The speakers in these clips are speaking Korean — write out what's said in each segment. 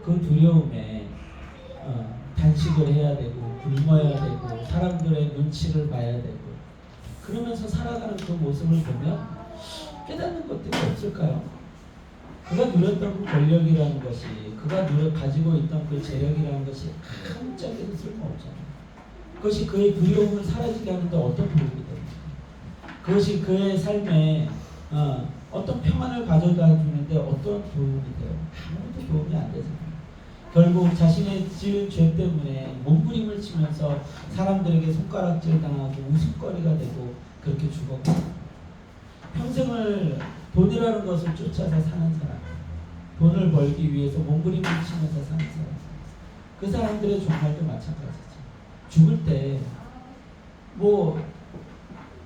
그 두려움에 단식을 해야 되고 굶어야 되고 사람들의 눈치를 봐야 되고 그러면서 살아가는 그 모습을 보면 깨닫는 것들이 없을까요? 그가 누렸던 그 권력이라는 것이 그가 가지고 있던 그 재력이라는 것이 아무짝에도 쓸모없잖아요. 그것이 그의 두려움을 사라지게 하는데 어떤 도움이 됩니까? 그것이 그의 삶에 어떤 평안을 가져다 주는데 어떤 도움이 돼요? 아무것도 도움이 안 되잖아요. 결국 자신의 지은 죄 때문에 몸부림을 치면서 사람들에게 손가락질 당하고 웃음거리가 되고 그렇게 죽었고 평생을 돈이라는 것을 쫓아서 사는 사람, 돈을 벌기 위해서 몸부림을 치면서 사는 사람, 그 사람들의 종말도 마찬가지죠. 죽을 때 뭐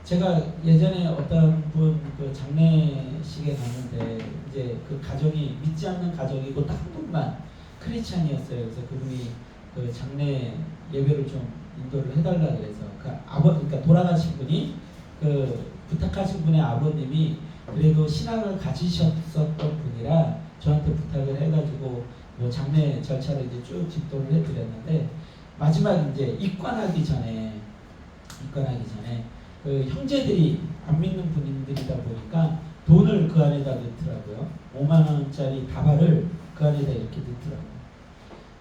제가 예전에 어떤 분 그 장례식에 갔는데 이제 그 가정이 믿지 않는 가정이고 딱 한 분만 크리스찬이었어요. 그래서 그분이 그 장례 예배를 좀 인도를 해달라 그래서 그러니까 돌아가신 분이 그 부탁하신 분의 아버님이 그래도 신앙을 가지셨었던 분이라 저한테 부탁을 해가지고 뭐 장례 절차를 이제 쭉 집도를 해드렸는데 마지막 이제 입관하기 전에 그 형제들이 안 믿는 분들이다 보니까 돈을 그 안에다 넣더라고요. 5만 원짜리 다발을 그 안에다 이렇게 넣더라고요.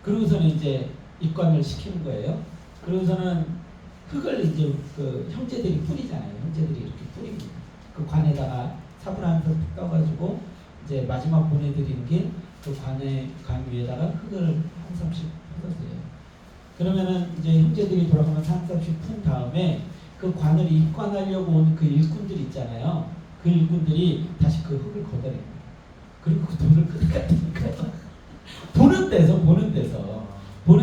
그러고서는 이제 입관을 시키는 거예요. 그러고서는 흙을 이제 그 형제들이 뿌리잖아요. 형제들이 이렇게 뿌립니다. 그 관에다가 사분 한 푼 떠가지고 이제 마지막 보내드리는 게 그 관 위에다가 흙을 한 삽씩 푸세요. 그러면은 이제 형제들이 돌아가면서 한 삽씩 푼 다음에 그 관을 입관하려고 온 그 일꾼들 있잖아요. 그 일꾼들이 다시 그 흙을 걷어냅니다. 그리고 그 돈을 끄덕끄덕 보는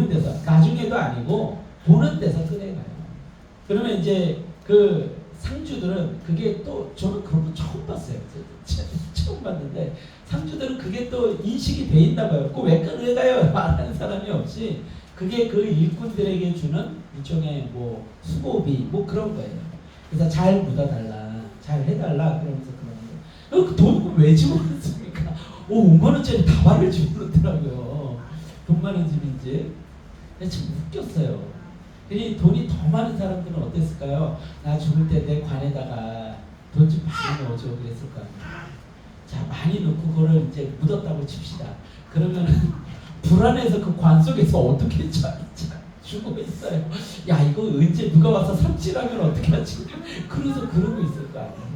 데서 나중에도 아니고 보는 데서 꺼내가요. 그러면 이제 그 상주들은 그게 또 저는 그런 거 처음 봤어요. 처음 봤는데 상주들은 그게 또 인식이 돼 있나 봐요. 그 왜 꺼내가요? 말하는 사람이 없이 그게 그 일꾼들에게 주는 일종의 뭐 수고비 뭐 그런 거예요. 그래서 잘 묻어달라, 잘 해달라 그러면서 그러는 거예요. 그 돈 왜 집어넣습니까? 5만 원짜리 다발을 집어넣더라고요. 돈 많은 집인지. 참 웃겼어요. 이 돈이 더 많은 사람들은 어땠을까요? 나 죽을 때 내 관에다가 돈 좀 많이 넣어줘 그랬을 거 아니에요. 자, 많이 넣고 그거를 이제 묻었다고 칩시다. 그러면 불안해서 그 관 속에서 어떻게 죽고 있어요. 야, 이거 언제 누가 와서 삼치라면 어떻게 하지? 그래서 그러고 있을 거 아니에요.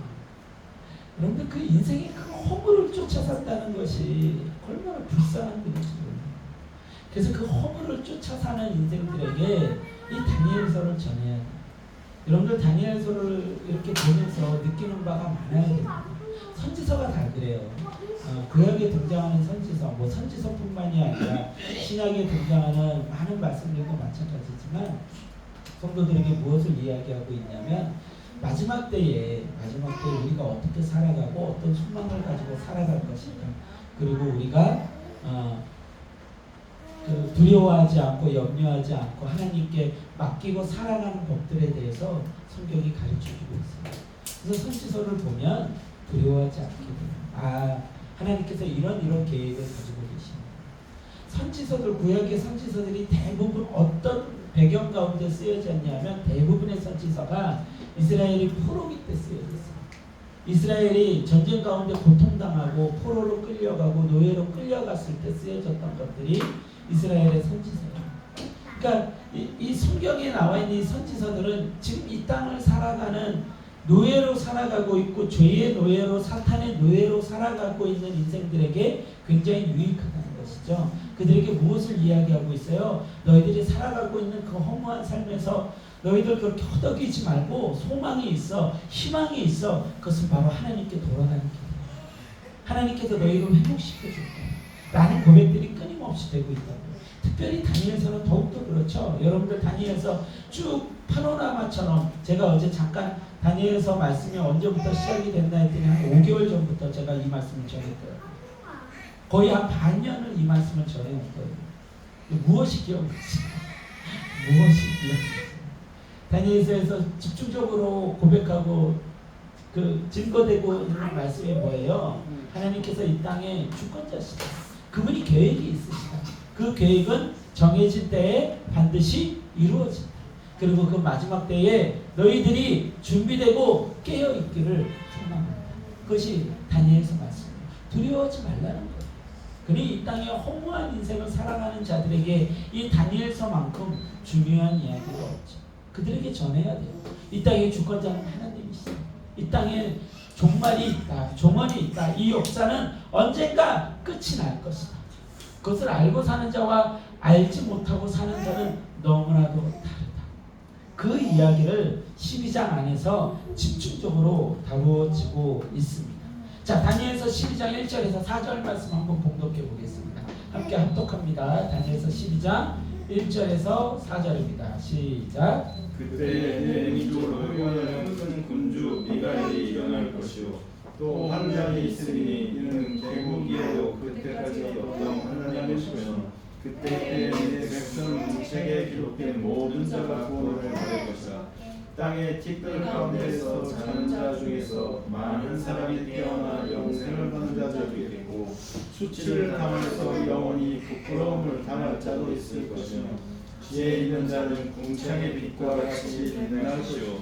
여러분들 그 인생의 그 허물을 쫓아 산다는 것이 얼마나 불쌍한 일인지 모릅니다. 그래서 그 허물을 쫓아 사는 인생들에게 이 다니엘서를 전해야 돼요. 여러분들 다니엘서를 이렇게 보면서 느끼는 바가 많아야 됩니다. 선지서가 다 그래요. 구약에 등장하는 선지서, 뭐 선지서뿐만이 아니라 신약에 등장하는 많은 말씀들도 마찬가지지만 성도들에게 무엇을 이야기하고 있냐면 마지막 때에 우리가 어떻게 살아가고 어떤 소망을 가지고 살아갈 것인가, 그리고 우리가 그 두려워하지 않고 염려하지 않고 하나님께 맡기고 살아가는 법들에 대해서 성경이 가르쳐주고 있어요. 그래서 선지서를 보면 두려워하지 않게 돼요. 하나님께서 이런 계획을 가지고 계십니다. 선지서들, 구약의 선지서들이 대부분 어떤 배경 가운데 쓰여졌냐면 대부분의 선지서가 이스라엘이 포로기 때 쓰여졌어요. 이스라엘이 전쟁 가운데 고통당하고 포로로 끌려가고 노예로 끌려갔을 때 쓰여졌던 것들이 이스라엘의 선지서예요. 그러니까 이 성경에 나와 있는 이 선지서들은 지금 이 땅을 살아가는 노예로 살아가고 있고 죄의 노예로 사탄의 노예로 살아가고 있는 인생들에게 굉장히 유익하다는 것이죠. 그들에게 무엇을 이야기하고 있어요? 너희들이 살아가고 있는 그 허무한 삶에서 너희들 그렇게 허덕이지 말고 소망이 있어, 희망이 있어. 그것은 바로 하나님께 돌아가는 길이에요. 하나님께서 너희를 회복시켜줄 거예요. 라는 고백들이 끊임없이 되고 있다고. 특별히 다니엘서는 더욱더 그렇죠. 여러분들 다니엘서 쭉 파노라마처럼, 제가 어제 잠깐 다니엘서 말씀이 언제부터 시작이 됐나 했더니 한 5개월 전부터 제가 이 말씀을 전했어요. 거의 한 반년을 이 말씀을 전해온 거예요. 무엇이 기억나지? 무엇이 기억나지? 다니엘서에서 집중적으로 고백하고 그 증거되고 있는 말씀이 뭐예요? 하나님께서 이 땅에 주권자시다. 그분이 계획이 있으시다. 그 계획은 정해진 때에 반드시 이루어진다. 그리고 그 마지막 때에 너희들이 준비되고 깨어있기를 소망한다. 그것이 다니엘서 말씀이에요. 두려워하지 말라는 거예요. 그러니 이 땅에 허무한 인생을 살아가는 자들에게 이 다니엘서만큼 중요한 이야기가 없죠. 그들에게 전해야 돼요. 이 땅의 주권자는 하나님이시죠. 이 땅에 종말이 있다, 종언이 있다. 이 역사는 언젠가 끝이 날 것이다. 그것을 알고 사는 자와 알지 못하고 사는 자는 너무나도 다르다. 그 이야기를 12장 안에서 집중적으로 다루어지고 있습니다. 자, 다니엘서 12장 1절에서 4절 말씀 한번 봉독해 보겠습니다. 함께 합독합니다. 다니엘서 12장 1절에서 4절입니다. 시작. 그때 내 민족을 호위하는 큰 군주 미가엘이 일어날 것이요 또 환장이 있으니 이는 개국이어도 그때까지 없던 하나님의 것이며 그때 내 백성 책에 기록된 모든 자가 구원을 받을 것이다. 땅의 티끌 가운데서 자는 자 중에서 많은 사람이 깨어나 영생을 받는 자들도 있고 수치를 당해서 영원히 부끄러움을 당할 자도 있을 것이며 지혜 있는 자는 궁창의 빛과 같이 빛날 것이요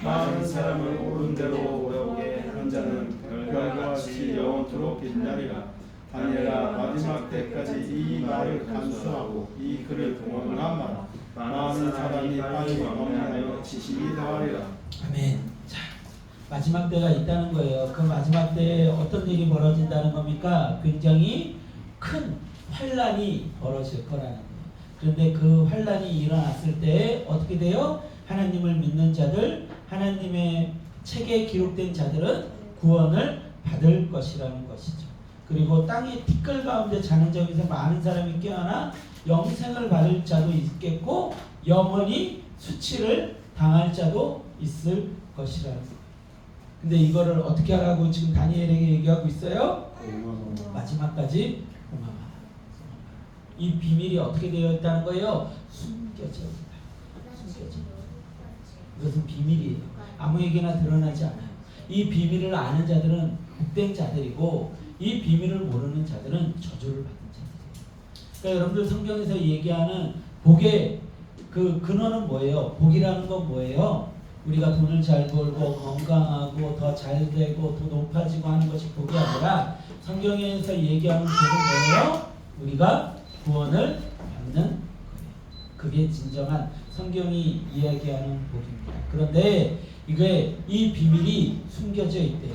많은 사람을 옳은 대로 돌아오게 하는 자는 별과 같이 영원토록 빛나리라. 다니엘아, 마지막 때까지 이 말을 간수하고 이 글을 봉헌하마. 많은 사람이 빨리 왕래하여 지식이 더하리라. 아멘. 자, 마지막 때가 있다는 거예요. 그 마지막 때에 어떤 일이 벌어진다는 겁니까? 굉장히 큰 환란이 벌어질 거라는 거예요. 그런데 그 환란이 일어났을 때 어떻게 돼요? 하나님을 믿는 자들, 하나님의 책에 기록된 자들은 구원을 받을 것이라는 것이죠. 그리고 땅의 티끌 가운데 자는 자에서 많은 사람이 깨어나 영생을 받을 자도 있겠고 영원히 수치를 당할 자도 있을 것이라는 거예요. 근데 이거를 어떻게 하라고 지금 다니엘에게 얘기하고 있어요? 마지막까지 공함하라. 이 비밀이 어떻게 되어 있다는 거예요? 숨겨져 있다. 숨겨져 있다. 이것은 비밀이에요. 아무에게나 드러나지 않아요. 이 비밀을 아는 자들은 복된 자들이고 이 비밀을 모르는 자들은 저주를 받은 자들이에요. 그러니까 여러분들 성경에서 얘기하는 복의 그 근원은 뭐예요? 복이라는 건 뭐예요? 우리가 돈을 잘 벌고 건강하고 더 잘 되고 더 높아지고 하는 것이 복이 아니라 성경에서 얘기하는 복은 뭐예요? 우리가 구원을 받는 거예요. 그게 진정한 성경이 이야기하는 복입니다. 그런데 이 비밀이 숨겨져 있대요.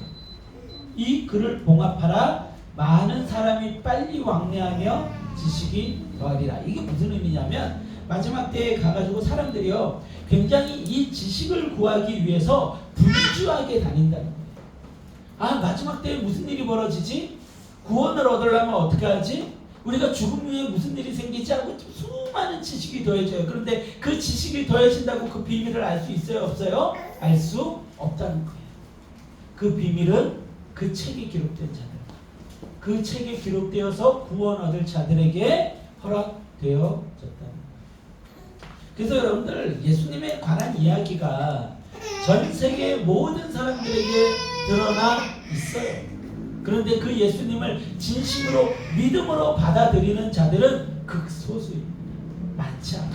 이 글을 봉합하라. 많은 사람이 빨리 왕래하며 지식이 더하리라. 이게 무슨 의미냐면 마지막 때에 가가지고 사람들이요 굉장히 이 지식을 구하기 위해서 분주하게 다닌다는 거예요. 아, 마지막 때에 무슨 일이 벌어지지? 구원을 얻으려면 어떻게 하지? 우리가 죽음 후에 무슨 일이 생기지 하고 수많은 지식이 더해져요. 그런데 그 지식이 더해진다고 그 비밀을 알 수 있어요? 없어요? 알 수 없다는 거예요. 그 비밀은 그 책에 기록된 자들, 그 책에 기록되어서 구원 얻을 자들에게 허락되어졌다는 거예요. 그래서 여러분들 예수님에 관한 이야기가 전 세계 모든 사람들에게 드러나 있어요. 그런데 그 예수님을 진심으로 믿음으로 받아들이는 자들은 극소수입니다. 많지 않아요.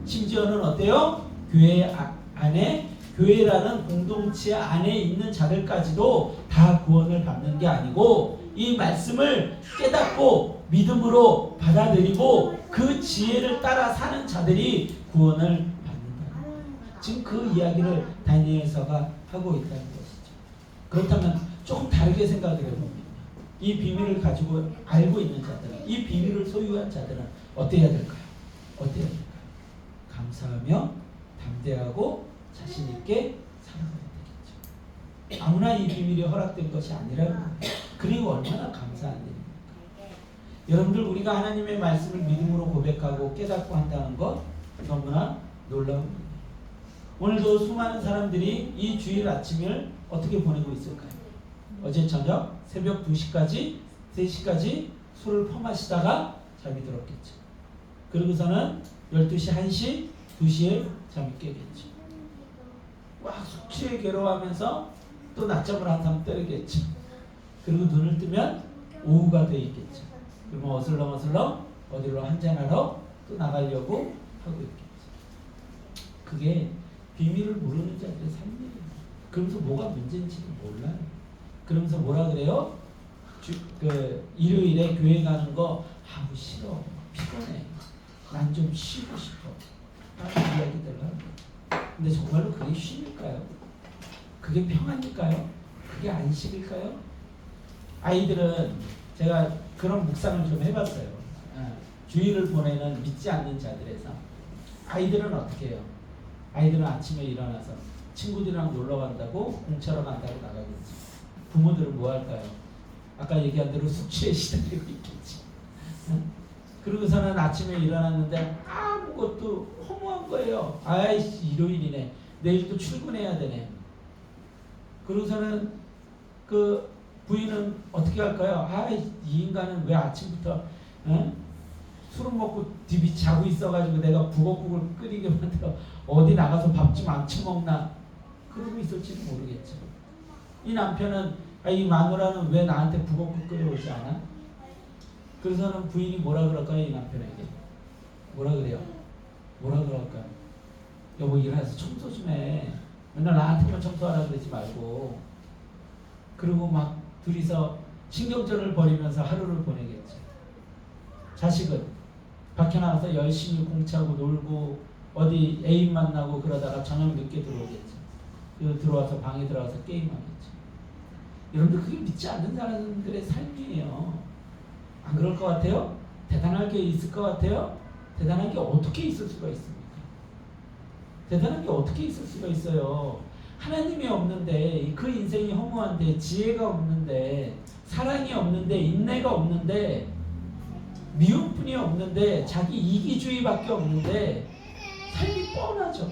심지어는 어때요? 교회 안에 교회라는 공동체 안에 있는 자들까지도 다 구원을 받는 게 아니고 이 말씀을 깨닫고 믿음으로 받아들이고 그 지혜를 따라 사는 자들이 구원을 받는다. 지금 그 이야기를 다니엘서가 하고 있다는 것이죠. 그렇다면 조금 다르게 생각을 해봅니다. 이 비밀을 가지고 알고 있는 자들은, 이 비밀을 소유한 자들은 어때야 될까요? 어때야 될까요? 감사하며 담대하고 자신 있게 살아가야 되겠죠. 아무나 이 비밀이 허락된 것이 아니라는 거예요. 그리고 얼마나 감사한 일입니까? 여러분들 우리가 하나님의 말씀을 믿음으로 고백하고 깨닫고 한다는 것 너무나 놀라운 일이에요. 오늘도 수많은 사람들이 이 주일 아침을 어떻게 보내고 있을까요? 어제 저녁 새벽 2시까지 3시까지 술을 퍼마시다가 잠이 들었겠죠. 그리고서는 12시, 1시, 2시에 잠이 깨겠죠. 막 숙취에 괴로워하면서 또 낮잠을 한참 때리겠죠. 그리고 눈을 뜨면 오후가 돼 있겠죠. 그러면 어슬렁어슬렁 어디로 한잔하러 또 나가려고 하고 있겠죠. 그게 비밀을 모르는 자들의 삶이에요. 그러면서 뭐가 문제인지도 몰라요. 그러면서 뭐라 그래요? 일요일에 교회 가는 거 아우 싫어, 피곤해, 난 좀 쉬고 싶어 하는 이야기들을 하는 거예요. 근데 정말로 그게 쉼일까요? 그게 평안일까요? 그게 안식일까요? 아이들은 제가 그런 묵상을 좀 해봤어요. 주일을 보내는 믿지 않는 자들에서 아이들은 어떻게 해요? 아이들은 아침에 일어나서 친구들이랑 놀러 간다고 공차러 간다고 나가겠지. 부모들은 뭐 할까요? 아까 얘기한 대로 숙취에 시달리고 있겠지. 그러고서는 아침에 일어났는데 아무것도 허무한 거예요. 아이씨 일요일이네. 내일 또 출근해야 되네. 그러고서는 그 부인은 어떻게 할까요? 이 인간은 왜 아침부터 술을 먹고 디비 자고 있어가지고 내가 북엇국을 끓이게 만들어 어디 나가서 밥 좀 안 처먹나 그러고 있을지도 모르겠죠. 이 남편은 이 마누라는 왜 나한테 북엇국 끓여오지 않아? 그래서는 부인이 뭐라 그럴까요? 이 남편에게 뭐라 그래요? 뭐라 그럴까요? 여보 일어나서 청소 좀 해. 맨날 나한테만 청소하라 그러지 말고. 그리고 막 둘이서 신경전을 벌이면서 하루를 보내겠죠. 자식은 밖에 나가서 열심히 공차고 놀고 어디 애인 만나고 그러다가 저녁 늦게 들어오겠죠. 그리고 들어와서 방에 들어가서 게임하겠죠. 여러분들 그게 믿지 않는 사람들의 삶이에요. 안 그럴 것 같아요? 대단할 게 있을 것 같아요? 대단한 게 어떻게 있을 수가 있습니까? 대단한 게 어떻게 있을 수가 있어요? 하나님이 없는데 그 인생이 허무한데 지혜가 없는데 사랑이 없는데 인내가 없는데 미움뿐이 없는데 자기 이기주의밖에 없는데 삶이 뻔하죠.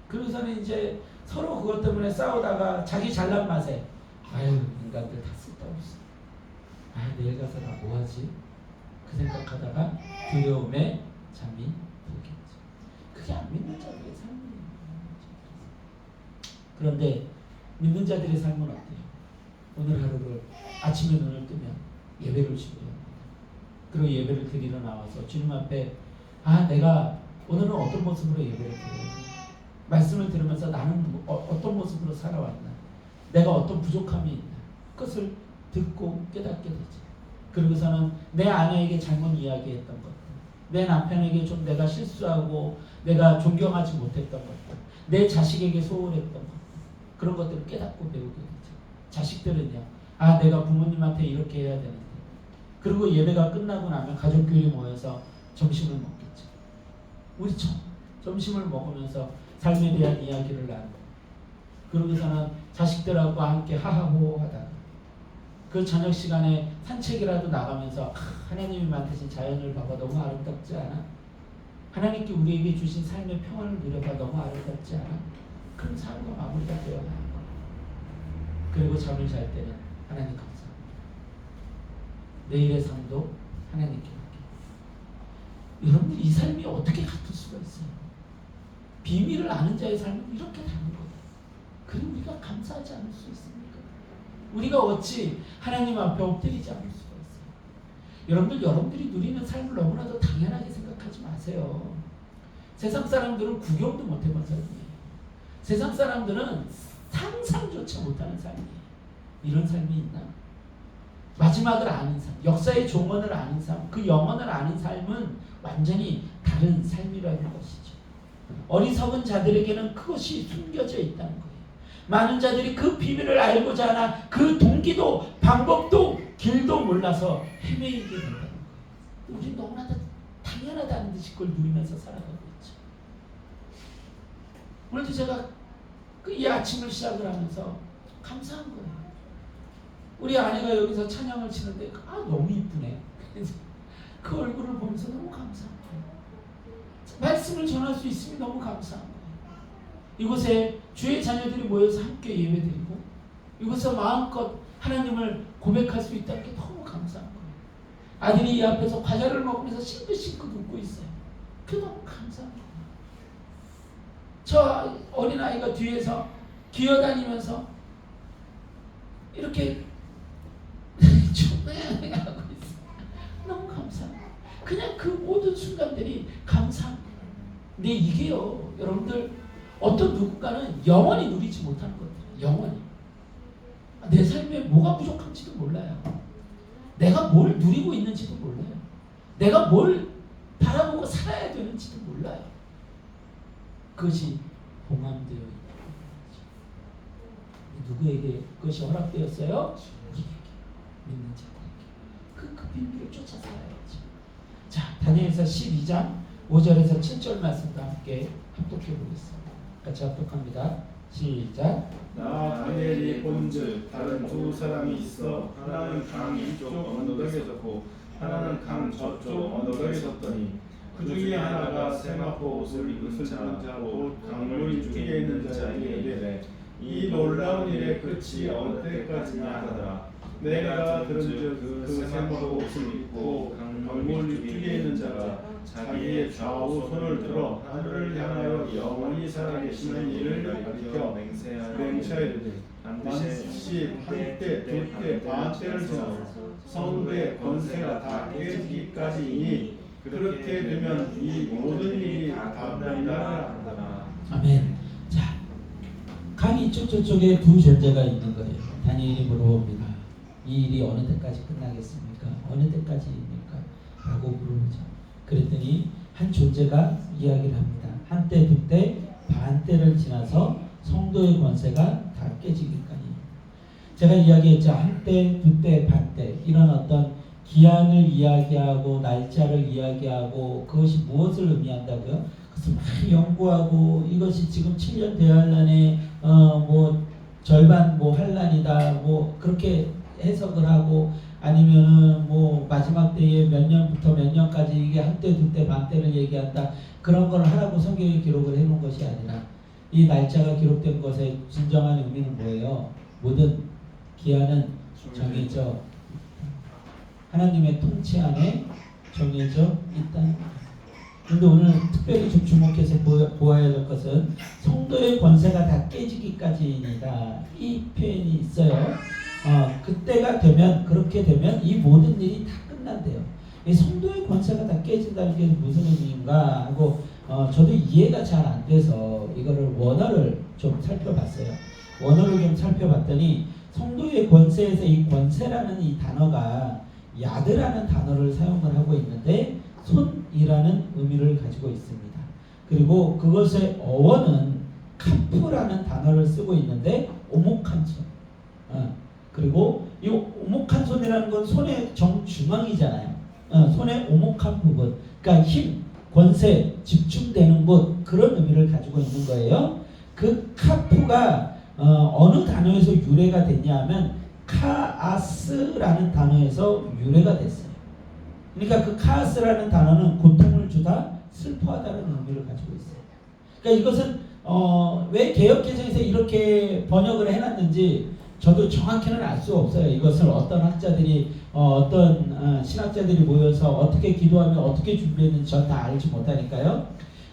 그러고서는 이제 서로 그것 때문에 싸우다가 자기 잘난 맛에 아유 인간들 다 쓸데없어. 내일 가서 나 뭐하지? 그 생각하다가 두려움에 잠이 들겠죠. 그게 안 믿는 자들의 삶이에요. 그런데 믿는 자들의 삶은 어때요? 오늘 하루를 아침에 눈을 뜨면 예배를 드려야 합니다. 그리고 예배를 드리러 나와서 주님 앞에 내가 오늘은 어떤 모습으로 예배를 드려요? 말씀을 들으면서 나는 어떤 모습으로 살아왔나? 내가 어떤 부족함이 있나? 그것을 듣고 깨닫게 되죠. 그러고서는 내 아내에게 잘못 이야기했던 것들, 내 남편에게 좀 내가 실수하고 내가 존경하지 못했던 것들, 내 자식에게 소홀했던 것들, 그런 것들을 깨닫고 배우게 되죠. 자식들은요, 내가 부모님한테 이렇게 해야 되는데. 그리고 예배가 끝나고 나면 가족끼리 모여서 점심을 먹겠죠. 우리 점심을 먹으면서 삶에 대한 이야기를 나누고, 그러고서는 자식들하고 함께 하하호호 하다가 그 저녁 시간에 산책이라도 나가면서 하나님이 만드신 자연을 봐봐 너무 아름답지 않아? 하나님께 우리에게 주신 삶의 평안을 누려봐 너무 아름답지 않아? 그런 삶과 마무리가 되어야 하는 거예요. 그리고 잠을 잘 때는 하나님 감사합니다. 내일의 삶도 하나님께 맡깁니다. 여러분들 이 삶이 어떻게 같을 수가 있어요? 비밀을 아는 자의 삶은 이렇게 다른 거예요. 그리고 우리가 감사하지 않을 수 있습니까? 우리가 어찌 하나님 앞에 엎드리지 않을 수가 있어요? 여러분들이 누리는 삶을 너무나도 당연하게 생각하지 마세요. 세상 사람들은 구경도 못 해본 삶이에요. 세상 사람들은 상상조차 못하는 삶이에요. 이런 삶이 있나? 마지막을 아는 삶, 역사의 종언을 아는 삶, 그 영혼을 아는 삶은 완전히 다른 삶이라는 것이죠. 어리석은 자들에게는 그것이 숨겨져 있다는 거예요. 많은 자들이 그 비밀을 알고자 하나 그 동기도 방법도 길도 몰라서 헤매이게 된다는 거예요. 우리 너무나도 당연하다는 듯이 그걸 누리면서 살아가고 있죠. 오늘도 제가 이 아침을 시작을 하면서 감사한 거예요. 우리 아내가 여기서 찬양을 치는데 너무 이쁘네. 그래서 그 얼굴을 보면서 너무 감사한 거예요. 말씀을 전할 수 있음이 너무 감사한 거예요. 이곳에 주의 자녀들이 모여서 함께 예배드리고 이곳에서 마음껏 하나님을 고백할 수 있다는 게 너무 감사한 거예요. 아들이 이 앞에서 과자를 먹으면서 싱긋싱긋 웃고 있어요. 그게 너무 감사한 거예요. 저 어린아이가 뒤에서 기어다니면서 이렇게 하고 있어요. 너무 감사해요. 그냥 그 모든 순간들이 감사합니다. 근데 이게요, 여러분들 어떤 누군가는 영원히 누리지 못하는 것들이에요. 영원히. 내 삶에 뭐가 부족한지도 몰라요. 내가 뭘 누리고 있는지도 몰라요. 내가 뭘 바라보고 살아야 되는지도 몰라요. 그것이 봉함되어 있다. 누구에게 그것이 허락되었어요? 우리에게, 믿는 자들에게. 그 비밀을 쫓아 살아야지. 자, 다니엘서 12장 5절에서 7절 말씀도 함께 합독해 보겠습니다. 같이 합독합니다. 시작. 나 다니엘이 본즉 다른 두 사람이 있어 하나는 강 이쪽 언덕에 섰고 하나는 강 저쪽 언덕에 섰더니 그 중에 하나가 세마포 옷을 입은 자 곧 강물 중에 있는 자에게 이르되 이 놀라운 일의 끝이 어느 때까지냐 하더라. 내가 들은즉 그 세마포 옷을 입고 강물 위쪽에 있는 자가 자기의 좌우 손을 들어 하늘을 향하여 영원히 살아계시는 이를 가리켜 맹세하이르되 반드시 한때 둘때 반때를 지나서 성도의 권세가 다 깨지기까지이니 그렇게 되면 이 모든 일이 다 끝난다 한다. 아멘. 자, 강 이쪽 저쪽에 두 존재가 있는 거예요. 다니엘이 물어봅니다. 이 일이 어느 때까지 끝나겠습니까? 어느 때까지입니까? 라고 물어보죠. 그랬더니 한 존재가 이야기를 합니다. 한때, 두때, 반때를 지나서 성도의 권세가 다 깨지기까지. 제가 이야기했죠. 한때, 두때, 반때 이런 어떤 기한을 이야기하고 날짜를 이야기하고 그것이 무엇을 의미한다고요? 그것을 많이 연구하고 이것이 지금 7년 대환란의 뭐 절반 뭐 환란이다 뭐 그렇게 해석을 하고 아니면은 뭐 마지막 때에 몇 년부터 몇 년까지 이게 한때 두때 반때를 얘기한다 그런 걸 하라고 성경에 기록을 해놓은 것이 아니라 이 날짜가 기록된 것의 진정한 의미는 뭐예요? 모든 기한은 정해져 하나님의 통치 안에 정해져 있다는 거예요. 그런데 오늘 특별히 좀 주목해서 보아야 될 것은 성도의 권세가 다 깨지기까지이다. 이 표현이 있어요. 그때가 되면 그렇게 되면 이 모든 일이 다 끝난대요. 이 성도의 권세가 다 깨진다는 게 무슨 의미인가 하고 저도 이해가 잘 안 돼서 이거를 원어를 좀 살펴봤어요. 원어를 좀 살펴봤더니 성도의 권세에서 이 권세라는 이 단어가 야드라는 단어를 사용을 하고 있는데 손이라는 의미를 가지고 있습니다. 그리고 그것의 어원은 카프라는 단어를 쓰고 있는데 오목한 손. 그리고 이 오목한 손이라는 건 손의 정중앙이잖아요. 손의 오목한 부분. 그러니까 힘, 권세, 집중되는 곳 그런 의미를 가지고 있는 거예요. 그 카프가 어느 단어에서 유래가 됐냐면 카아스라는 단어에서 유래가 됐어요. 그러니까 그 카아스라는 단어는 고통을 주다, 슬퍼하다는 의미를 가지고 있어요. 그러니까 이것은 왜 개역개정에서 이렇게 번역을 해놨는지 저도 정확히는 알 수 없어요. 이것을 어떤 학자들이 어떤 신학자들이 모여서 어떻게 기도하며 어떻게 준비했는지 전 다 알지 못하니까요.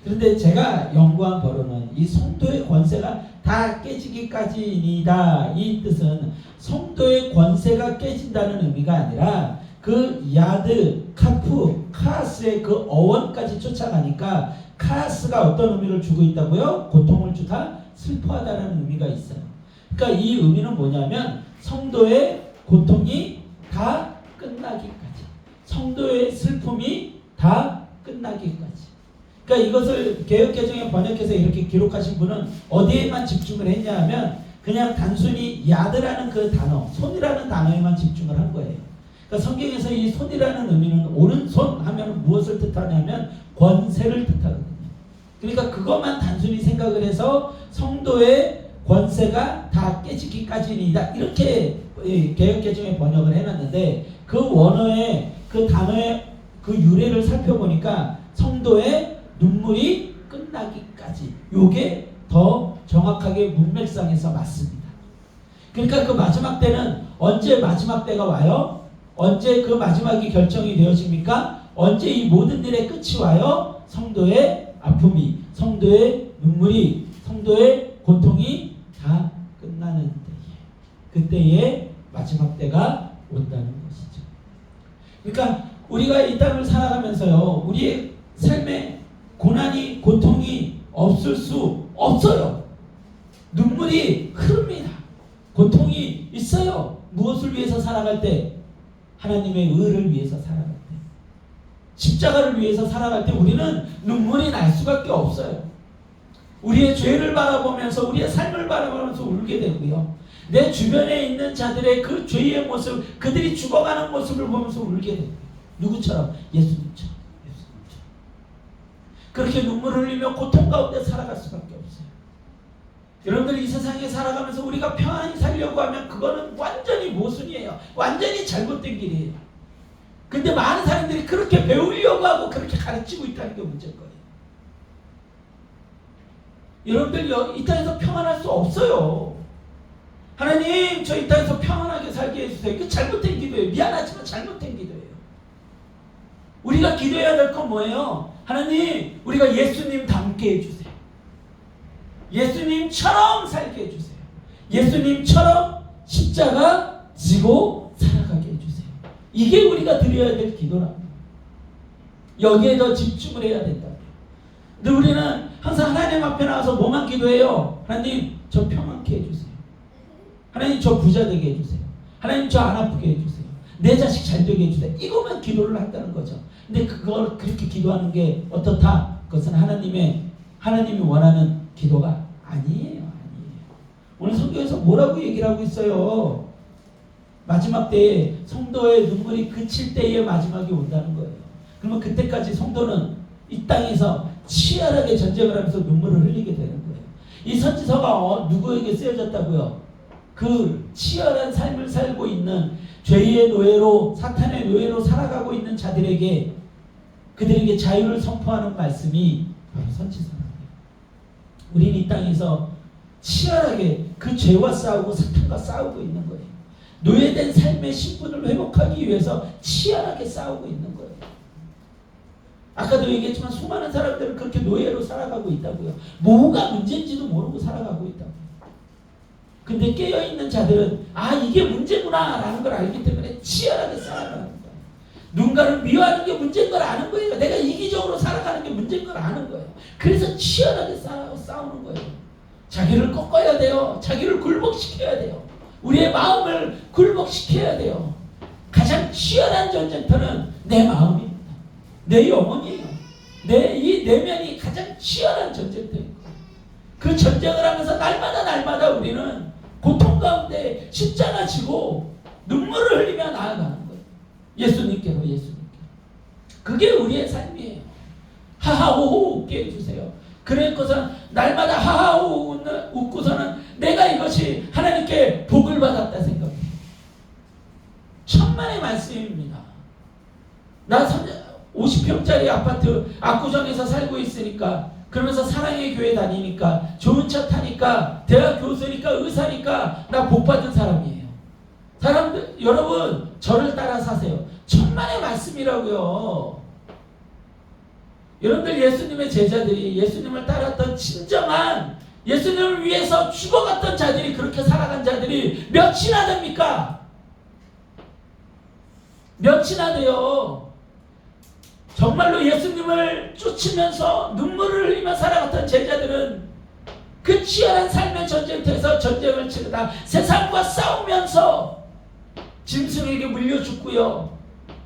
그런데 제가 연구한 바로는 이 성도의 권세가 다 깨지기까지이다. 이 뜻은 성도의 권세가 깨진다는 의미가 아니라 그 야드, 카프, 카스의 그 어원까지 쫓아가니까 카스가 어떤 의미를 주고 있다고요? 고통을 주다, 슬퍼하다는 의미가 있어요. 그러니까 이 의미는 뭐냐면 성도의 고통이 다 끝나기까지, 성도의 슬픔이 다 끝나기까지. 그러니까 이것을 개역개정에 번역해서 이렇게 기록하신 분은 어디에만 집중을 했냐 하면 그냥 단순히 야드라는 그 단어, 손이라는 단어에만 집중을 한 거예요. 그러니까 성경에서 이 손이라는 의미는 오른손 하면 무엇을 뜻하냐면 권세를 뜻하거든요. 그러니까 그것만 단순히 생각을 해서 성도의 권세가 다 깨지기까지이다 이렇게 개역개정에 번역을 해놨는데 그 원어의 그 단어의 그 유래를 살펴보니까 성도의 눈물이 끝나기까지 요게 더 정확하게 문맥상에서 맞습니다. 그러니까 그 마지막 때는 언제 마지막 때가 와요? 언제 그 마지막이 결정이 되어집니까? 언제 이 모든 일의 끝이 와요? 성도의 아픔이, 성도의 눈물이, 성도의 고통이 다 끝나는 때에, 그때에 마지막 때가 온다는 것이죠. 그러니까 우리가 이 땅을 살아가면서요, 우리의 삶에 고난이, 고통이 없을 수 없어요. 눈물이 흐릅니다. 고통이 있어요. 무엇을 위해서 살아갈 때? 하나님의 의를 위해서 살아갈 때, 십자가를 위해서 살아갈 때 우리는 눈물이 날 수밖에 없어요. 우리의 죄를 바라보면서, 우리의 삶을 바라보면서 울게 되고요, 내 주변에 있는 자들의 그 죄의 모습, 그들이 죽어가는 모습을 보면서 울게 되고요. 누구처럼? 예수님처럼. 그렇게 눈물을 흘리며 고통 가운데 살아갈 수밖에 없어요. 여러분들, 이 세상에 살아가면서 우리가 평안히 살려고 하면 그거는 완전히 모순이에요. 완전히 잘못된 길이에요. 근데 많은 사람들이 그렇게 배우려고 하고 그렇게 가르치고 있다는 게 문제인 거예요. 여러분들, 이 땅에서 평안할 수 없어요. 하나님, 저 이 땅에서 평안하게 살게 해주세요. 그 잘못된 기도예요. 미안하지만 잘못된 기도예요. 우리가 기도해야 될 건 뭐예요? 하나님, 우리가 예수님 닮게 해주세요. 예수님처럼 살게 해주세요. 예수님처럼 십자가 지고 살아가게 해주세요. 이게 우리가 드려야 될 기도랍니다. 여기에 더 집중을 해야 된다고요. 근데 우리는 항상 하나님 앞에 나와서 뭐만 기도해요? 하나님, 저 평안케 해주세요. 하나님, 저 부자 되게 해주세요. 하나님, 저 안 아프게 해주세요. 내 자식 잘 되게 해주세요. 이것만 기도를 한다는 거죠. 근데 그걸 그렇게 기도하는 게 어떻다? 그것은 하나님이 원하는 기도가 아니에요. 오늘 성경에서 뭐라고 얘기를 하고 있어요? 마지막 때에 성도의 눈물이 그칠 때에 마지막이 온다는 거예요. 그러면 그때까지 성도는 이 땅에서 치열하게 전쟁을 하면서 눈물을 흘리게 되는 거예요. 이 선지서가 누구에게 쓰여졌다고요? 그 치열한 삶을 살고 있는, 죄의 노예로, 사탄의 노예로 살아가고 있는 자들에게, 그들에게 자유를 선포하는 말씀이 바로 선지서입니다. 우리는 이 땅에서 치열하게 그 죄와 싸우고 사탄과 싸우고 있는 거예요. 노예된 삶의 신분을 회복하기 위해서 치열하게 싸우고 있는 거예요. 아까도 얘기했지만 수많은 사람들은 그렇게 노예로 살아가고 있다고요. 뭐가 문제인지도 모르고 살아가고 있다고요. 근데 깨어있는 자들은 이게 문제구나 라는 걸 알기 때문에 치열하게 살아가는 거예요. 누군가를 미워하는 게 문제인 걸 아는 거예요. 내가 이기적으로 살아가는 게 문제인 걸 아는 거예요. 그래서 치열하게 싸우는 거예요. 자기를 꺾어야 돼요. 자기를 굴복시켜야 돼요. 우리의 마음을 굴복시켜야 돼요. 가장 치열한 전쟁터는 내 마음입니다. 내 영혼이에요. 이 내면이 가장 치열한 전쟁터입니다. 그 전쟁을 하면서 날마다 우리는 고통 가운데 십자가 지고 눈물을 흘리며 나아가는 거예요. 예수님께로. 그게 우리의 삶이에요. 하하호호 웃게 해주세요. 그래서는 날마다 하하호호 웃고서는 내가 이것이 하나님께 복을 받았다 생각해요. 천만의 말씀입니다. 나 50평짜리 아파트 압구정에서 살고 있으니까, 그러면서 사랑의 교회 다니니까, 좋은 차 타니까, 대학 교수니까, 의사니까 나 복 받은 사람이에요. 사람들, 여러분, 저를 따라 사세요. 천만의 말씀이라고요. 여러분들, 예수님의 제자들이, 예수님을 따랐던 진정한, 예수님을 위해서 죽어갔던 자들이, 그렇게 살아간 자들이 몇이나 됩니까? 몇이나 돼요? 정말로 예수님을 쫓으면서 눈물을 흘리며 살아갔던 제자들은 그 치열한 삶의 전쟁터에서 전쟁을 치르다 세상과 싸우면서 짐승에게 물려 죽고요,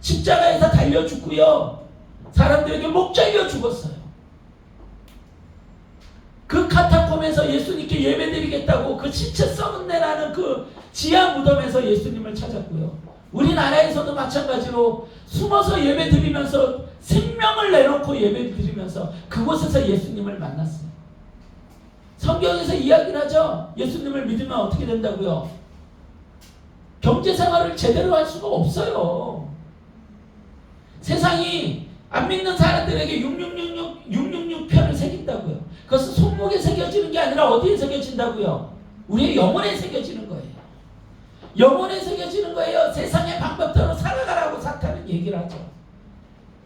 십자가에서 달려 죽고요, 사람들에게 목 잘려 죽었어요. 그 카타콤에서 예수님께 예배드리겠다고 그 신체 썩은 내라는 그 지하 무덤에서 예수님을 찾았고요. 우리나라에서도 마찬가지로 숨어서 예배드리면서 생명을 내놓고 예배드리면서 그곳에서 예수님을 만났어요. 성경에서 이야기를 하죠. 예수님을 믿으면 어떻게 된다고요? 경제생활을 제대로 할 수가 없어요. 세상이 안 믿는 사람들에게 666편을 새긴다고요. 그것은 손목에 새겨지는 게 아니라 어디에 새겨진다고요? 우리의 영혼에 새겨지는 거예요. 영혼에 새겨지는 거예요. 세상의 방법대로 살아가라고 사탄은 얘기를 하죠.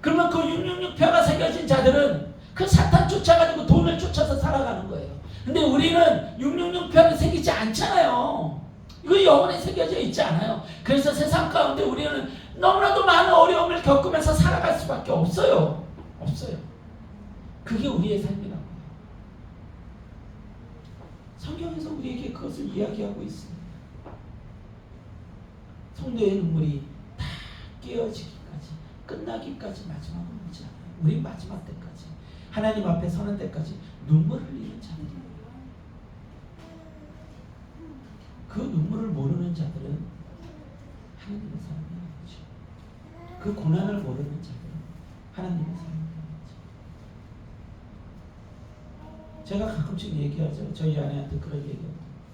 그러면 그 666표가 새겨진 자들은 그 사탄 쫓아가지고 돈을 쫓아서 살아가는 거예요. 근데 우리는 666표를 새기지 않잖아요. 이거 영혼에 새겨져 있지 않아요. 그래서 세상 가운데 우리는 너무나도 많은 어려움을 겪으면서 살아갈 수밖에 없어요. 없어요. 그게 우리의 삶이라고. 성경에서 우리에게 그것을 이야기하고 있습니다. 성도의 눈물이 다 깨어지기까지, 끝나기까지 마지막은 오지 않아요. 우리 마지막 때까지, 하나님 앞에 서는 때까지 눈물을 흘리는 자들이에요. 그 눈물을 모르는 자들은 하나님의 사람이 아니죠. 그 고난을 모르는 자들은 하나님의 사람이 아니죠. 제가 가끔씩 얘기하죠. 저희 아내한테 그런 얘기하고,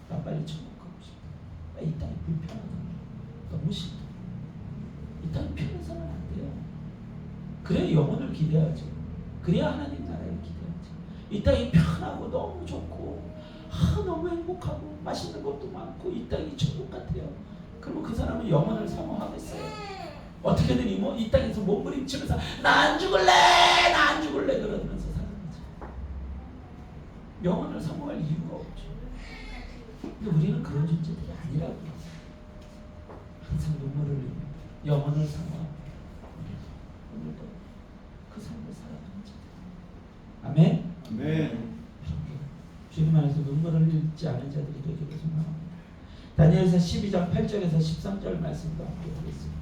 나 빨리 천국 가고 싶다. 이 땅이 불편하다. 너무 싫다. 이 땅이 편해서는 안 돼요. 그래야 영혼을 기대하죠. 그래야 하나님 나라를 기대하죠. 이 땅이 편하고 너무 좋고 너무 행복하고 맛있는 것도 많고 이 땅이 천국 같아요. 그러면 그 사람은 영혼을 사모하겠어요. 어떻게든 이 땅에서 몸부림치면서 나 안 죽을래, 나 안 죽을래 그러면서 사는 거죠. 영혼을 사모할 이유가 없죠. 근데 우리는 그런 존재들이 아니라고요. 항상 눈물을 흘리며 영혼을 사모하고 오늘도 그 삶을 살아가는 자들. 아멘. 아멘. 주님 안에서 눈물을 흘리지 않은 자들이 되기를 소망합니다. 다니엘서 12장 8절에서 13절 말씀도 함께 보겠습니다.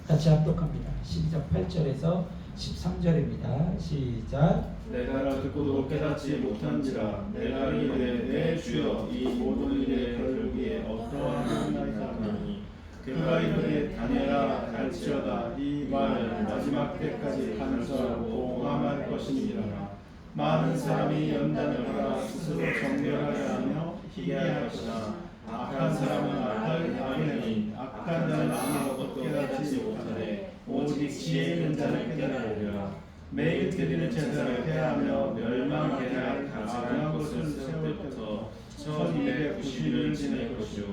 같이 합독합니다. 12장 8절에서 13절입니다. 시작. 내가 듣고도 깨닫지 못한지라 내가 이르되 내 주여 이 모든 일의 결국에 어떠한 하나이까 하니 그가 이르되 다니엘아 갈지어다 이 말은 마지막 때까지 간절하고 공함할 것이니라. 많은 사람이 연단을 하라 스스로 정결하게 하며 희귀할 것이나 악한 사람은 악을 당하니 악한 자는 아무것도 깨닫지 못하되 오직 지혜 있는 자는 깨달으리라. 매일 드리는 제사를 해하며 멸망하게 할 가증한 것을 세울 때부터 1290일을 지낼 것이요